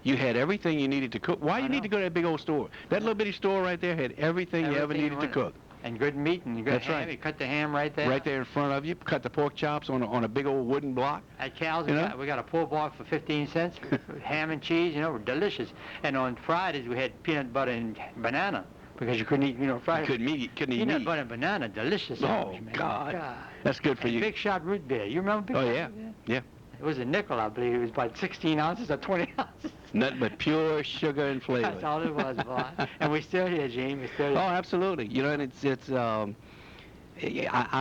You had everything you needed to cook. Why you need to go to that big old store? That little bitty store right there had everything you ever needed to cook. And good meat and good ham. Right. You cut the ham right there. Right there in front of you. Cut the pork chops on a big old wooden block. At Cal's, we got a pulled pork for 15 cents. Ham and cheese, delicious. And on Fridays, we had peanut butter and banana. Because you couldn't eat, Friday. Couldn't eat peanut butter and banana, delicious. Oh, God. That's good for you. Big Shot root beer. You remember Big Shot root beer? Yeah. It was a nickel, I believe. It was about 16 ounces or 20 ounces. Nothing but pure sugar and flavor. That's all it was, boy. And we're still here, Gene. We're still here. Oh, absolutely. And it's I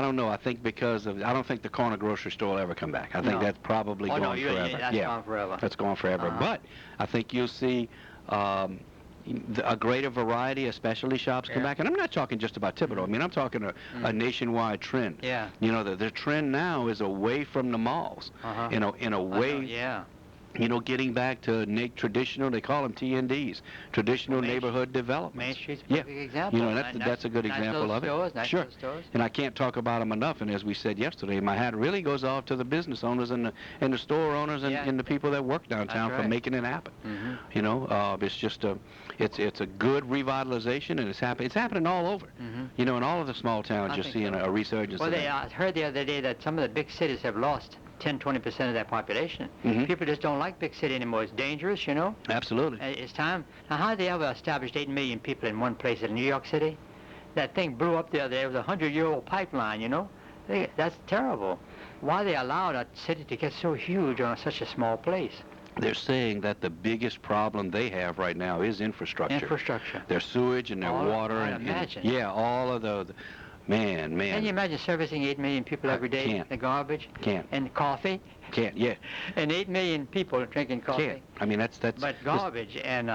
don't know. I think I don't think the corner grocery store will ever come back. I think that's probably gone forever. That's gone forever. That's gone forever. But I think you'll see a greater variety of specialty shops come back. And I'm not talking just about Thibodeau. I mean, I'm talking a nationwide trend. Yeah. The trend now is away from the malls. In a way. Getting back to traditional, they call them TNDs, traditional neighborhood development. Main Street's a perfect example. That's a good example of it. Sure. And I can't talk about them enough. And as we said yesterday, my hat really goes off to the business owners and the store owners and the people that work downtown for making it happen. It's just it's a good revitalization, and it's happening all over. In all of the small towns, you're seeing a resurgence. Well, I heard the other day that some of the big cities have lost 10-20% of their population. People just don't like big city anymore. It's dangerous, Absolutely. It's time. Now, how did they ever establish 8 million people in one place in New York City? That thing blew up the other day. It was a 100-year-old pipeline, That's terrible. Why they allowed a city to get so huge on such a small place? They're saying that the biggest problem they have right now is infrastructure. Their sewage and their water. All of the... Man. Can you imagine servicing 8 million people every day? Can't. The garbage? Can't. And coffee? Can't, yeah. And 8 million people drinking coffee? Can't. I mean, that's... But garbage and,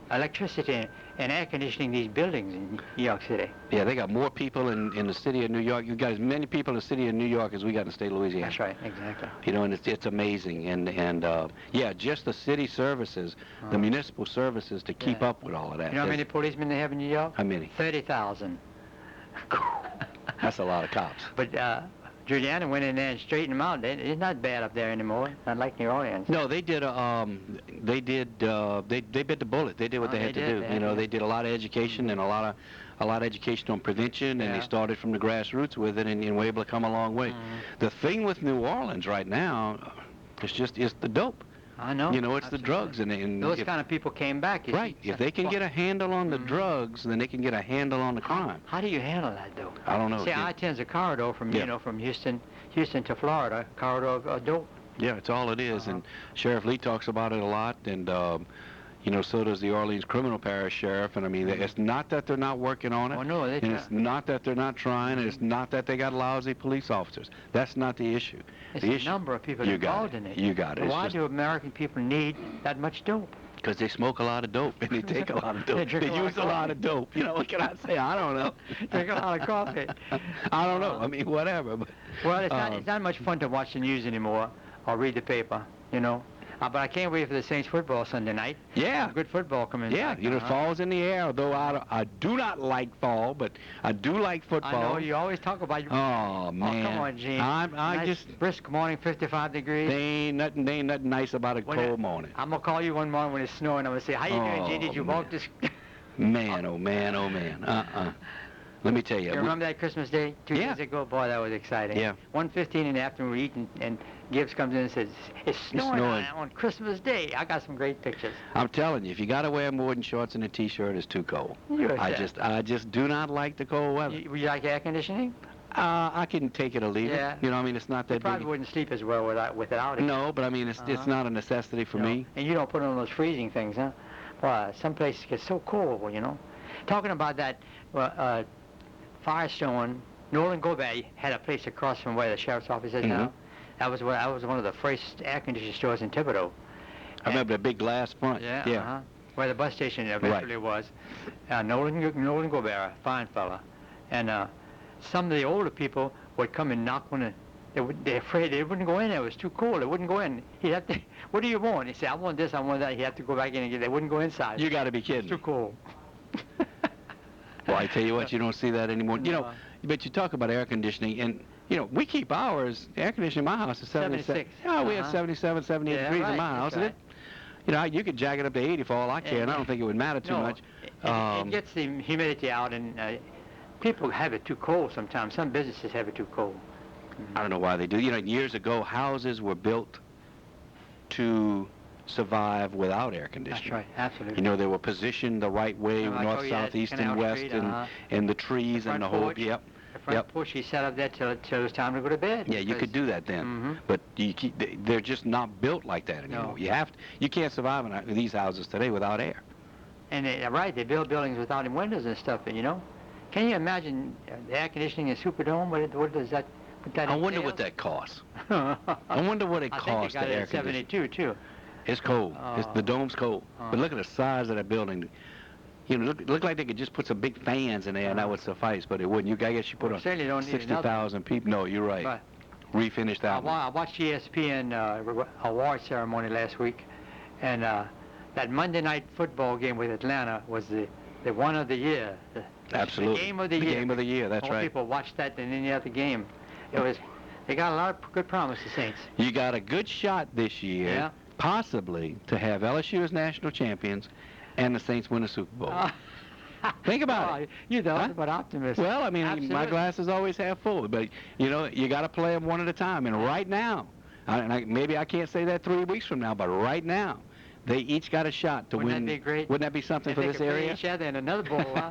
electricity and air conditioning these buildings in New York City. Yeah, they got more people in the city of New York. You got as many people in the city of New York as we got in the state of Louisiana. That's right, exactly. And it's amazing. And just the city services, the municipal services to keep up with all of that. You know how many policemen they have in New York? How many? 30,000. That's a lot of cops. But Juliana went in there and straightened them out. It's not bad up there anymore. Not like New Orleans. No, they did. They bit the bullet. They did what they had to do. They did a lot of education and a lot of education on prevention, and they started from the grassroots with it, and were able to come a long way. The thing with New Orleans right now, It's the dope. I know. You know, it's Absolutely. the drugs, and Those kind of people came back. You right. see. If they can get a handle on the drugs, then they can get a handle on the crime. How do you handle that, though? I don't know. See, I-10's a corridor from from Houston to Florida, corridor of dope. Yeah, it's all it is, and Sheriff Lee talks about it a lot, and so does the Orleans Criminal Parish Sheriff, and I mean, it's not that they're not working on it, Oh, no, and it's not that they're not trying, and it's not that they got lousy police officers. That's not the issue. It's The the issue, number of people you got involved in it. You got it. Why do American people need that much dope? Because they smoke a lot of dope, and they take a lot of dope. They drink a lot use of a lot of dope. You know, what can I say? I don't know. Drink a lot of coffee. I don't know. I mean, whatever. But, well, it's not much fun to watch the news anymore or read the paper, but I can't wait for the Saints football Sunday night. Yeah. Good football coming back. Fall's in the air, although I do not like fall, but I do like football. I know, you always talk about your... Oh, man. Oh, come on, Gene. I nice, just... brisk morning, 55 degrees. They ain't nothing nice about a cold morning. I'm going to call you one morning when it's snowing. I'm going to say, how you doing, Gene? Did you walk this... Man, oh, man, oh, man. Let me tell you. You remember that Christmas Day 2 years ago? Boy, that was exciting. Yeah. 1:15 in the afternoon, we're eating, and Gibbs comes in and says, it's snowing on Christmas Day. I got some great pictures. I'm telling you, if you got to wear more than shorts and a T-shirt, it's too cold. I just do not like the cold weather. Would you like air conditioning? I can take it or leave it. You know, I mean, it's not that You probably wouldn't sleep as well without it. No, but I mean, it's not a necessity for me. And you don't put on those freezing things, huh? Well, some places get so cold, Talking about that, Firestone, Nolan Gobert had a place across from where the sheriff's office is now. That was one of the first air conditioning stores in Thibodeau. I remember the big glass front. Yeah. Where the bus station eventually was. Nolan Gobert, fine fella. And some of the older people would come and knock on it. They're afraid they wouldn't go in there. It was too cold. They wouldn't go in. He'd have to, what do you want? He'd say, I want this, I want that. He'd have to go back in and get it. They wouldn't go inside. You got to be kidding. It's too cold. Well, I tell you what, you don't see that anymore. But you talk about air conditioning, and, we keep ours, air conditioning in my house is 76. Yeah, we have 77, 78 degrees in my house. Right. You could jack it up to 80 for all I care, and I don't think it would matter too much. It gets the humidity out, and people have it too cold sometimes. Some businesses have it too cold. I don't know why they do. Years ago, houses were built to survive without air conditioning. That's right, absolutely. They were positioned the right way, north, south, east, and west, and the trees and the whole. The front porch, he set up there till it was time to go to bed. Yeah, you could do that then, but they're just not built like that anymore. No. You can't survive in these houses today without air. And they build buildings without windows and stuff. Can you imagine the air conditioning in Superdome? What does that? I wonder what that costs. I wonder what it costs to air condition. 72 too. It's cold. The dome's cold. But look at the size of that building. Look like they could just put some big fans in there and that would suffice, but it wouldn't. I guess you put on 60,000 people. No, you're right. But refinish that one. I watched ESPN award ceremony last week, and that Monday night football game with Atlanta was the one of the year. Absolutely. The game of the year. The game of the year, that's More right. people watched that than any other game. They got a lot of good promise, the Saints. You got a good shot this year, possibly, to have LSU as national champions and the Saints win the Super Bowl. Think about it. You're nothing but optimist. Well, I mean, Absolutely. my glass is always half full, but, you got to play them one at a time. And right now, maybe I can't say that 3 weeks from now, but right now, they each got a shot to win. Wouldn't that be great? Wouldn't that be something for this area? Each other in another bowl, huh?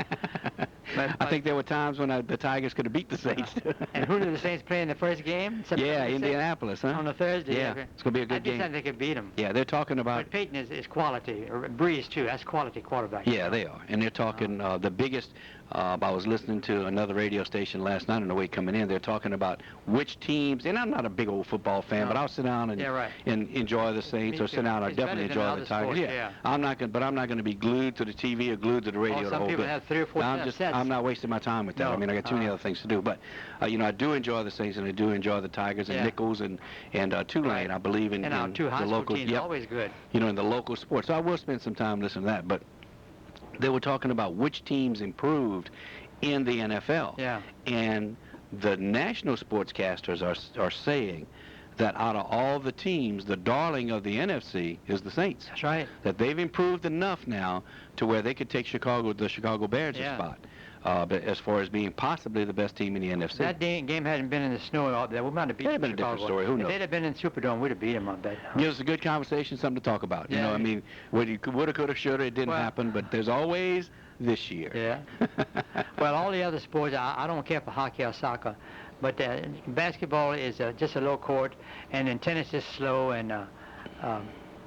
I think there were times when the Tigers could have beat the Saints. And who did the Saints play in the first game? Yeah, Indianapolis, huh? On a Thursday. Yeah, it's going to be a good game. I think they could beat them. Yeah, they're talking about... But Peyton is quality. Breeze, too. That's quality quarterback. Yeah, they are. And they're talking the biggest... I was listening to another radio station last night on the way coming in. They're talking about which teams... And I'm not a big old football fan, but I'll sit down and enjoy the Saints, or sit down and definitely enjoy the Tigers. Yeah. I'm not going to be glued to the TV or glued to the radio the whole Some people bit. have 3 or 4 sets. I'm not wasting my time with that. I mean, I got too many other things to do. But, I do enjoy the Saints, and I do enjoy the Tigers and Nichols and Tulane. Right. I believe in our two high the school local teams, always good. In the local sports. So I will spend some time listening to that. But they were talking about which teams improved in the NFL. Yeah. And the national sportscasters are saying that out of all the teams, the darling of the NFC is the Saints. That's right. That they've improved enough now to where they could take the Chicago Bears a spot. but as far as being possibly the best team in the NFC. That game hadn't been in the snow all day. We might have beat That'd have been a different Chicago. story. Who If knows? they'd have been in Superdome, we'd have beat them, I bet. It was a good conversation, something to talk about. You Yeah. know, I mean, what you woulda, coulda, shoulda, it didn't Well- happen, but there's always this year. Yeah. Well, all the other sports, I don't care for hockey or soccer, but basketball is just a low court, and then tennis is slow, and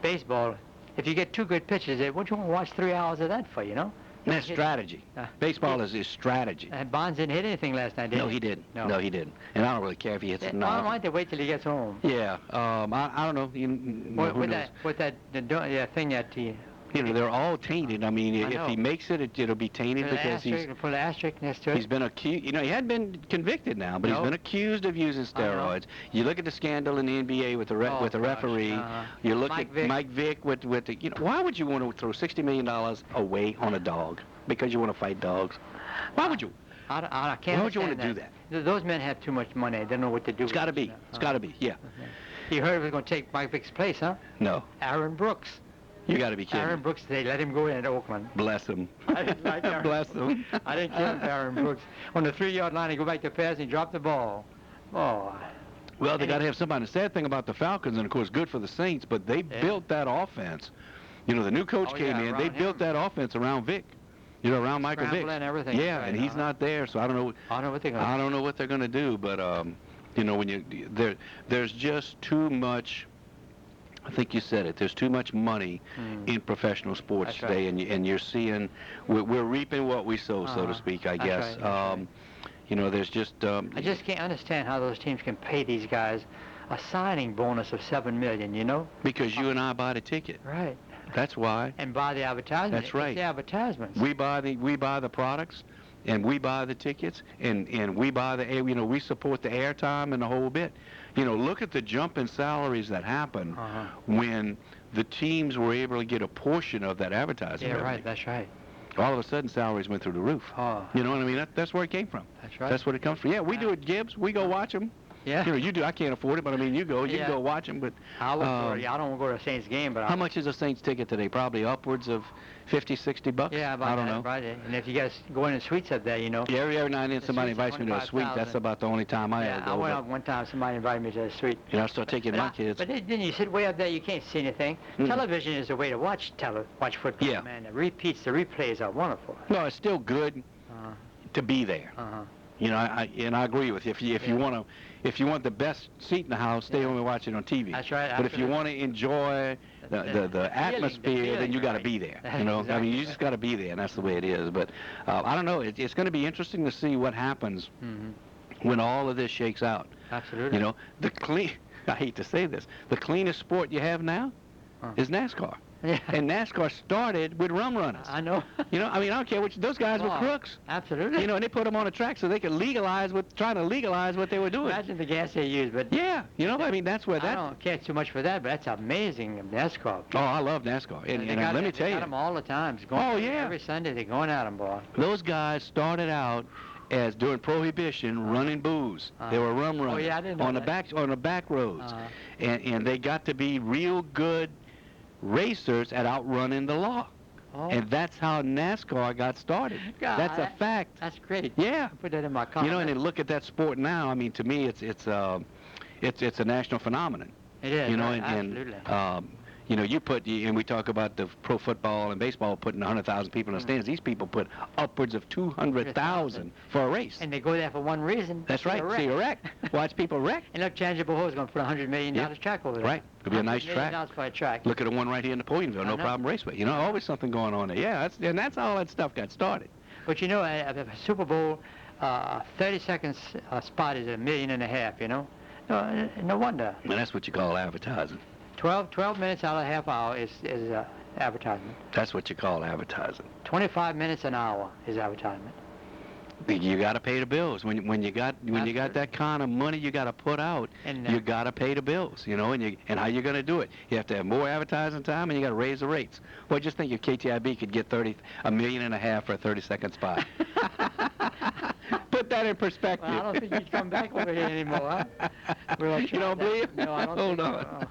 baseball, if you get two good pitchers, what you want to watch 3 hours of that for, you know? That's strategy. Baseball is strategy. And Bonds didn't hit anything last night, did he? No, he didn't. No. No, he didn't. And I don't really care if he hits it or Why not. don't they wait till he gets home? Yeah, I don't know. Who knows? With that thing that he... You know, they're all tainted. I mean, I if know. he makes it, it'll be tainted because Put an asterisk next to it. he's been accused. You know, he hadn't been convicted now, but he's No. been accused of using steroids. You look at the scandal in the NBA with the Oh, referee. gosh. You look Mike at Vick. Mike Vick with the. You know, why would you want to throw $60 million away on a dog because you want to fight dogs? Why would you? I can't Why would you want to understand do that? Those men have too much money. They don't know what to do. It's got to be. It's got to be. Yeah. You heard he was going to take Mike Vick's place, huh? No. Aaron Brooks. You got to be kidding. Aaron Brooks, they let him go in at Oakland. Bless him. I didn't like Aaron Bless Brooks. him. I didn't care for Aaron Brooks. On the 3-yard line, he go back to pass and he dropped the ball. Oh. Well, they got to have somebody. The sad thing about the Falcons, and of course, good for the Saints, but they built that offense. You know, the new coach came in. They built that offense around Vick. You know, around Michael Vick. And everything. Yeah, and he's not there, so I don't know. I don't know what they're going to do. I don't know what they're going to do, but you know, when there's just too much. I think you said it. There's too much money in professional sports That's today, right. and you're seeing we're reaping what we sow, so to speak. I That's guess. right, that's right. You know, there's just. I just can't understand how those teams can pay these guys a signing bonus of $7 million, you know? Because you and I buy the ticket. Right. That's why. And buy the advertisement. That's right. It's the advertisements. We buy the products, and we buy the tickets, and we buy the you know, we support the airtime and the whole bit. You know, look at the jump in salaries that happened when the teams were able to get a portion of that advertising. Yeah, revenue. right. That's right. All of a sudden, salaries went through the roof. Oh. You know what I mean? That's where it came from. That's right. That's where it comes from. Yeah, we do it, Gibbs. We go watch them. Yeah. You know, you do. I can't afford it, but I mean, you go. You Yeah. can go watch them. But I don't want to go to a Saints game, but how much is a Saints ticket today? Probably upwards of $50-$60. Yeah, about I don't that, know. Right. And if you guys go in the suites up there, you know. Yeah, every now and then somebody suites are invites me to a suite. That's 25,000. about the only time I ever Yeah, go. I went but, out one time. Somebody invited me to the suite. you know, I start taking my kids. But then you sit way up there, you can't see anything. Television is a way to watch football, Yeah. man. The replays are wonderful. No, it's still good to be there. You know, I agree with you. If you want the best seat in the house, stay home and watch it on TV. That's right. But if you want to enjoy the atmosphere, then you got to right. be there. That's You know, I exactly mean, you just got to be there, and that's the way it is. But I don't know. It's going to be interesting to see what happens when all of this shakes out. Absolutely. You know, I hate to say this, the cleanest sport you have now is NASCAR. Yeah. And NASCAR started with rum runners. I know. You know, I mean, I don't care which, those guys were Oh, crooks. Absolutely. You know, and they put them on a track so they could trying to legalize what they were doing. Imagine the gas they use, but Yeah, you know, I mean, that's where I don't care too much for that, but that's amazing, NASCAR. Oh, I love NASCAR. And let me tell They got you, them all the time. yeah. Every Sunday they're going at them, boy. those guys started out as during Prohibition running booze. They were rum runners yeah, I didn't know on that. the back roads, and they got to be real good racers at outrunning the law. Oh. And that's how NASCAR got started. God, That's a fact. That's great. Yeah. Put that in my comment. You know, and then look at that sport now. I mean, to me, it's a national phenomenon. It is. You know, right, and absolutely. you know, and we talk about the pro football and baseball putting 100,000 people in the stands. These people put upwards of 200,000 for a race. And they go there for one reason. That's right. See a wreck. Watch people wreck. And look, Tangible is going to put $100 million track over there. Right. Could be a nice $100 track. million for a track. Look at the one right here in Napoleonville, No know. Problem Raceway. You know, always something going on there. Yeah, that's how all that stuff got started. But you know, a Super Bowl, 30 seconds spot is $1.5 million, you know? No wonder. And that's what you call advertising. 12 minutes out of a half hour is advertisement. That's what you call advertising. 25 minutes an hour is advertisement. You got to pay the bills. When you got that kind of money you got to put out, And, you got to pay the bills. You know, and how you going to do it? You have to have more advertising time, and you got to raise the rates. Well, just think if KTIB could get $1.5 million for a 30-second spot. Put that in perspective. Well, I don't think he'd come back over here anymore, huh? We'll You try don't that. believe it? No, I don't Hold think on.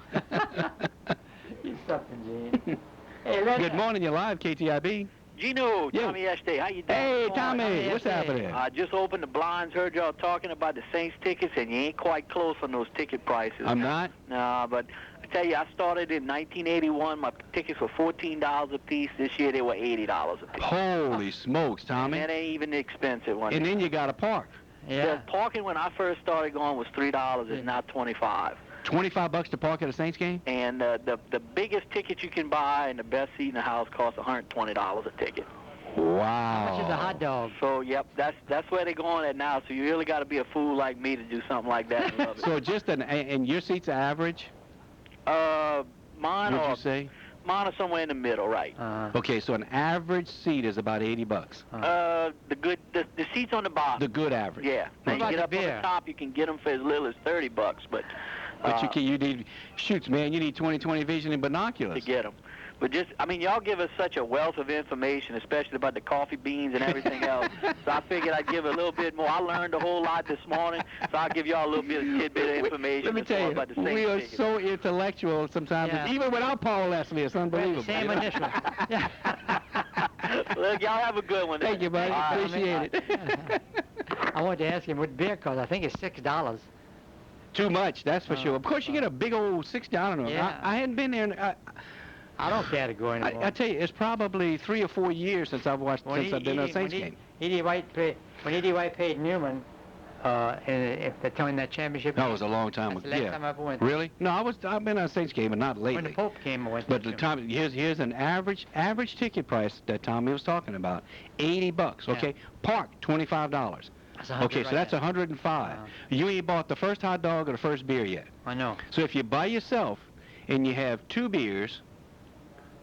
so. He's something, Gene. Hey, Good morning, you're live, KTIB. Gino, Yeah. Tommy Estate, how you doing? Hey, Tommy, what's happening? I just opened the blinds, heard y'all talking about the Saints tickets, and you ain't quite close on those ticket prices. I'm not? No, but I tell you, I started in 1981. My tickets were $14 a piece. This year they were $80 a piece. Holy smokes, Tommy. And that ain't even the expensive one. And then you got to park. The parking when I first started going was $3. It's now $25. $25 to park at a Saints game? And the biggest ticket you can buy and the best seat in the house costs $120 a ticket. Wow. How much is a hot dog? So, yep, that's where they're going at now. So you really got to be a fool like me to do something like that. And love it. So just and your seats are average? Mine What'd are you say? Mine are somewhere in the middle, right? Okay, so an average seat is about $80. The seats on the bottom. The good average. Yeah. Now you about get the up on beer? the top, you can get them for as little as $30, but you need shoots, man. You need 20/20 vision and binoculars to get them. But just, I mean, y'all give us such a wealth of information, especially about the coffee beans and everything else. So I figured I'd give a little bit more. I learned a whole lot this morning, so I'll give y'all a little bit of tidbit of information. Let me tell you, about the we are tickets. so intellectual sometimes, Yeah. even without Paul Leslie. It's unbelievable. Same you know? initial. Yeah. Look, y'all have a good one. Thank you, buddy. All right. Appreciate it. I wanted to ask him what beer costs. I think it's $6. Too much, that's for sure. Of course, you get a big old $6. I don't know. Yeah. I hadn't been there. I don't care to go anymore. I tell you, it's probably 3 or 4 years since I've been at a Saints game. E.D. White paid Newman, if they're telling that championship. That was a long time That's ago. the last Yeah. time I ever went. Really? No, I've been at a Saints game, but not lately. When the Pope came, I went. But the time here's an average ticket price that Tommy was talking about, $80. Okay, park $25. Okay, so that's 105. You ain't bought the first hot dog or the first beer yet. I know. So if you're by yourself and you have 2 beers,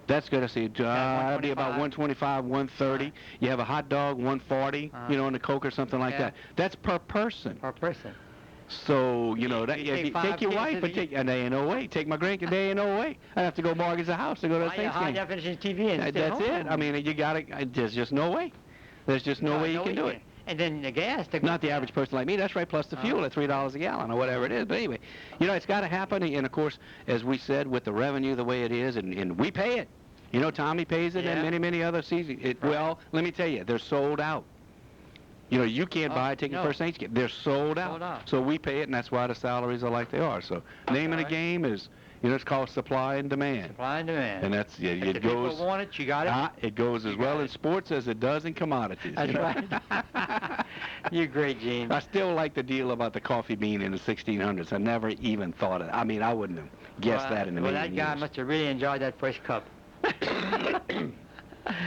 that's going to see that'll be about 125, 130. You have a hot dog, 140. And a Coke or something like that. That's per person. Per person. So that You take take your wife, but and there ain't no way. Take my grandkid, there ain't no way. I have to go mortgage the house to go to the Buy a Saints high game. definition TV and stay That's home. it. I mean, you got to. There's just no way. There's just no way you can do it. And then the gas. Not the average person like me. That's right. Plus the fuel at $3 a gallon or whatever it is. But anyway, it's got to happen. And of course, as we said, with the revenue the way it is, and we pay it. Tommy pays it, and many other seasons. Well, let me tell you, they're sold out. You can't buy a ticket for a Saints game. They're sold out. So we pay it, and that's why the salaries are like they are. So name of the game is, it's called supply and demand. Supply and demand. And that's If it goes. people want it, you got it. It goes as well in sports as it does in commodities. That's right. You're great, Gene. I still like the deal about the coffee bean in the 1600s. I never even thought it. I mean, I wouldn't have guessed that in a million that guy years. must have really enjoyed that first cup.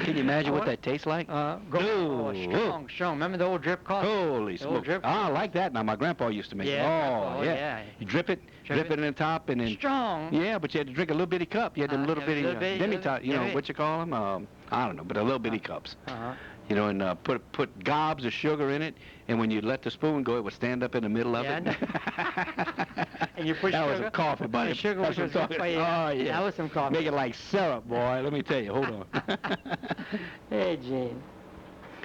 Can you imagine what that tastes like? Strong. Remember the old drip coffee? Holy smoke! I like that. Now my grandpa used to make it. Oh yeah. You drip it in the top, and then strong. Yeah, but you had to drink a little bitty cup. You had a little bitty demi-tot. What you call them? I don't know, but a little bitty cups. And put gobs of sugar in it, and when you let the spoon go, it would stand up in the middle of it. And you put that sugar. was a coffee, buddy. Sugar That's was what I'm talking about. Oh yeah. That was some coffee. Make it like syrup, boy. Let me tell you. Hold on. Hey, Gene.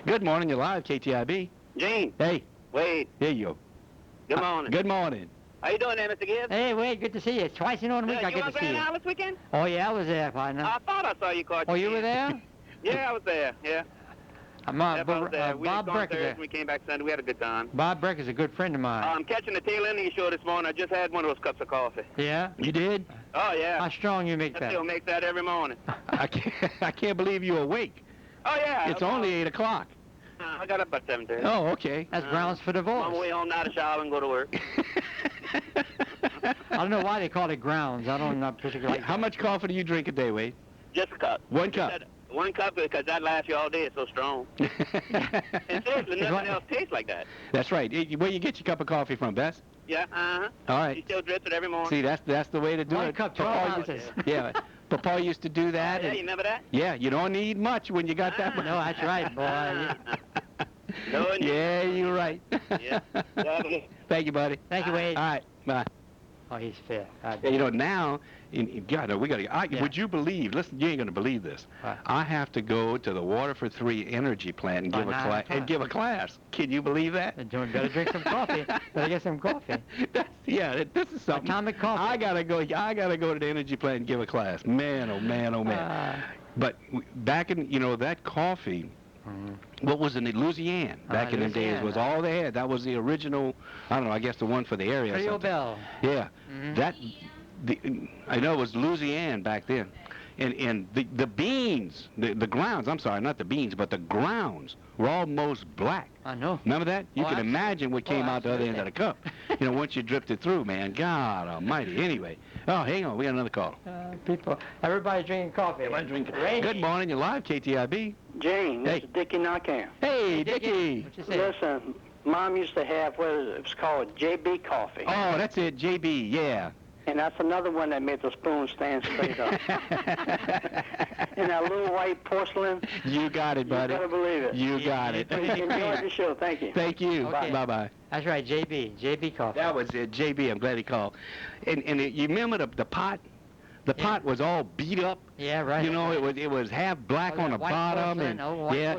Good morning. You're live, KTIB. Gene. Hey. Wade. Here you go. Good morning. Good morning. How you doing there, Mr. Gibbs? Hey, Wade, good to see you. Twice in a week I get to see you. You on Grand Isle this weekend? Oh, yeah, I was there, partner. I thought I saw you caught. Oh, you were there? Yeah, I was there, yeah. Bob Breck is there. We came back Sunday. We had a good time. Bob Breck is a good friend of mine. I'm catching the tail end of your show this morning. I just had one of those cups of coffee. Yeah? You did? Oh, yeah. How strong you make I that? still make that every morning. I can't believe you're awake. Oh, yeah. It's only 8 o'clock. I got up about 7:30. Oh, okay. That's grounds for divorce. I'm on my way home now to shower and go to work. I don't know why they call it grounds. I don't know particularly. How much coffee do you drink a day, Wade? Just a cup. One cup. One cup because that lasts you all day. It's so strong. And seriously, nothing else tastes like that. That's right. Where you get your cup of coffee from, Bess? Yeah, All right. She still drips it every morning. See, that's the way to do it. One cup, 12 ounces. Yeah. Papa used to do that. Yeah, you remember that? Yeah, you don't need much when you got that much. No, that's right, boy. No, yeah, you're right. Yeah. Thank you, buddy. Thank you, Wade. All right, bye. Oh, he's fair. Now, God, we got to. Would you believe? Listen, you ain't gonna believe this. What? I have to go to the Waterford 3 Energy Plant and give a class. Can you believe that? Better drink some coffee. Better get some coffee. This is something. Atomic coffee. I gotta go to the Energy Plant and give a class. Man, oh man, oh man. But back in, that coffee, what was in Louisiana back in the days was all they had. That was the original, I don't know, I guess the one for the area or Creole something. Bell. Yeah. I know it was Louisiana back then. And the beans, the grounds, I'm sorry, not the beans, but the grounds were almost black. I know. Remember that? You can imagine what came out the other end of the cup. Once you dripped it through, man. God almighty. Anyway. Oh, hang on. We got another call. Everybody drinking coffee. Everybody drinking. Good morning. You're live, KTIB. Jane, this is Dickie Knockham. Hey, Dickie. What you say? Listen, Mom used to have it was called JB coffee. Oh, that's it, JB, yeah. And that's another one that made the spoon stand straight up. And that little white porcelain. You got it, buddy. You better believe it. You got it. Enjoy the show. Thank you. Thank you. Okay. Bye-bye. That's right, JB coffee. That was it, JB. I'm glad he called. And you remember the pot? The pot was all beat up. Yeah, right. It was half black on the bottom, and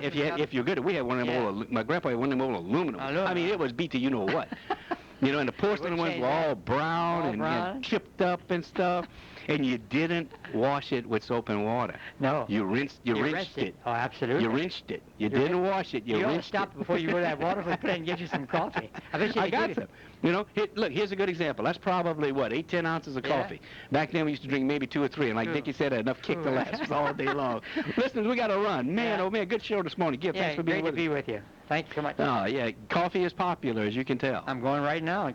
if you're good, we had one of them old. My grandpa had one of them old aluminum. I mean, it was beat to you know what. And the porcelain ones were all brown and chipped up and stuff, and you didn't wash it with soap and water. No. You rinsed it. Oh, absolutely. You rinsed it. You didn't wash it. You rinsed stop before you go to that water for put it and get you some coffee. I bet you I got some. Look, here's a good example. That's probably, 8, 10 ounces of coffee. Back then, we used to drink maybe 2 or 3, and like Dickie said, enough kick to last all day long. Listeners, we got to run. Man, oh man, good show this morning. Thanks for being with us. Great to be with you. Thank you so much. Oh, yeah, coffee is popular, as you can tell. I'm going right now.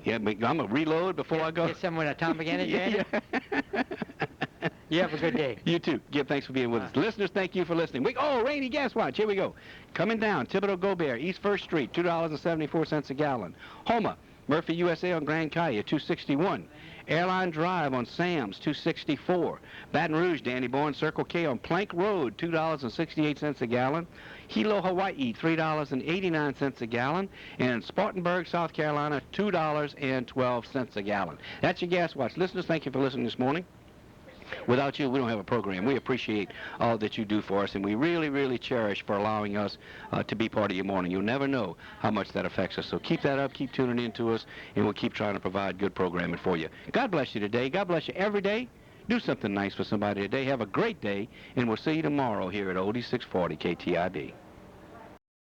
Yeah, but I'm going to reload before I go. Get some with Atomic Energy in it. You have a good day. You too. Gib, thanks for being with us. Listeners, thank you for listening. Rainy gas watch. Here we go. Coming down, Thibodeau-Gobert, East 1st Street, $2.74 a gallon. Houma, Murphy USA on Grand Caille, $2.61. Airline Drive on Sam's, $2.64. Baton Rouge, Danny Bourne, Circle K on Plank Road, $2.68 a gallon. Hilo, Hawaii, $3.89 a gallon. And Spartanburg, South Carolina, $2.12 a gallon. That's your gas watch. Listeners, thank you for listening this morning. Without you, we don't have a program. We appreciate all that you do for us, and we really, really cherish for allowing us to be part of your morning. You'll never know how much that affects us. So keep that up, keep tuning in to us, and we'll keep trying to provide good programming for you. God bless you today. God bless you every day. Do something nice for somebody today. Have a great day, and we'll see you tomorrow here at Oldie 640 KTIB.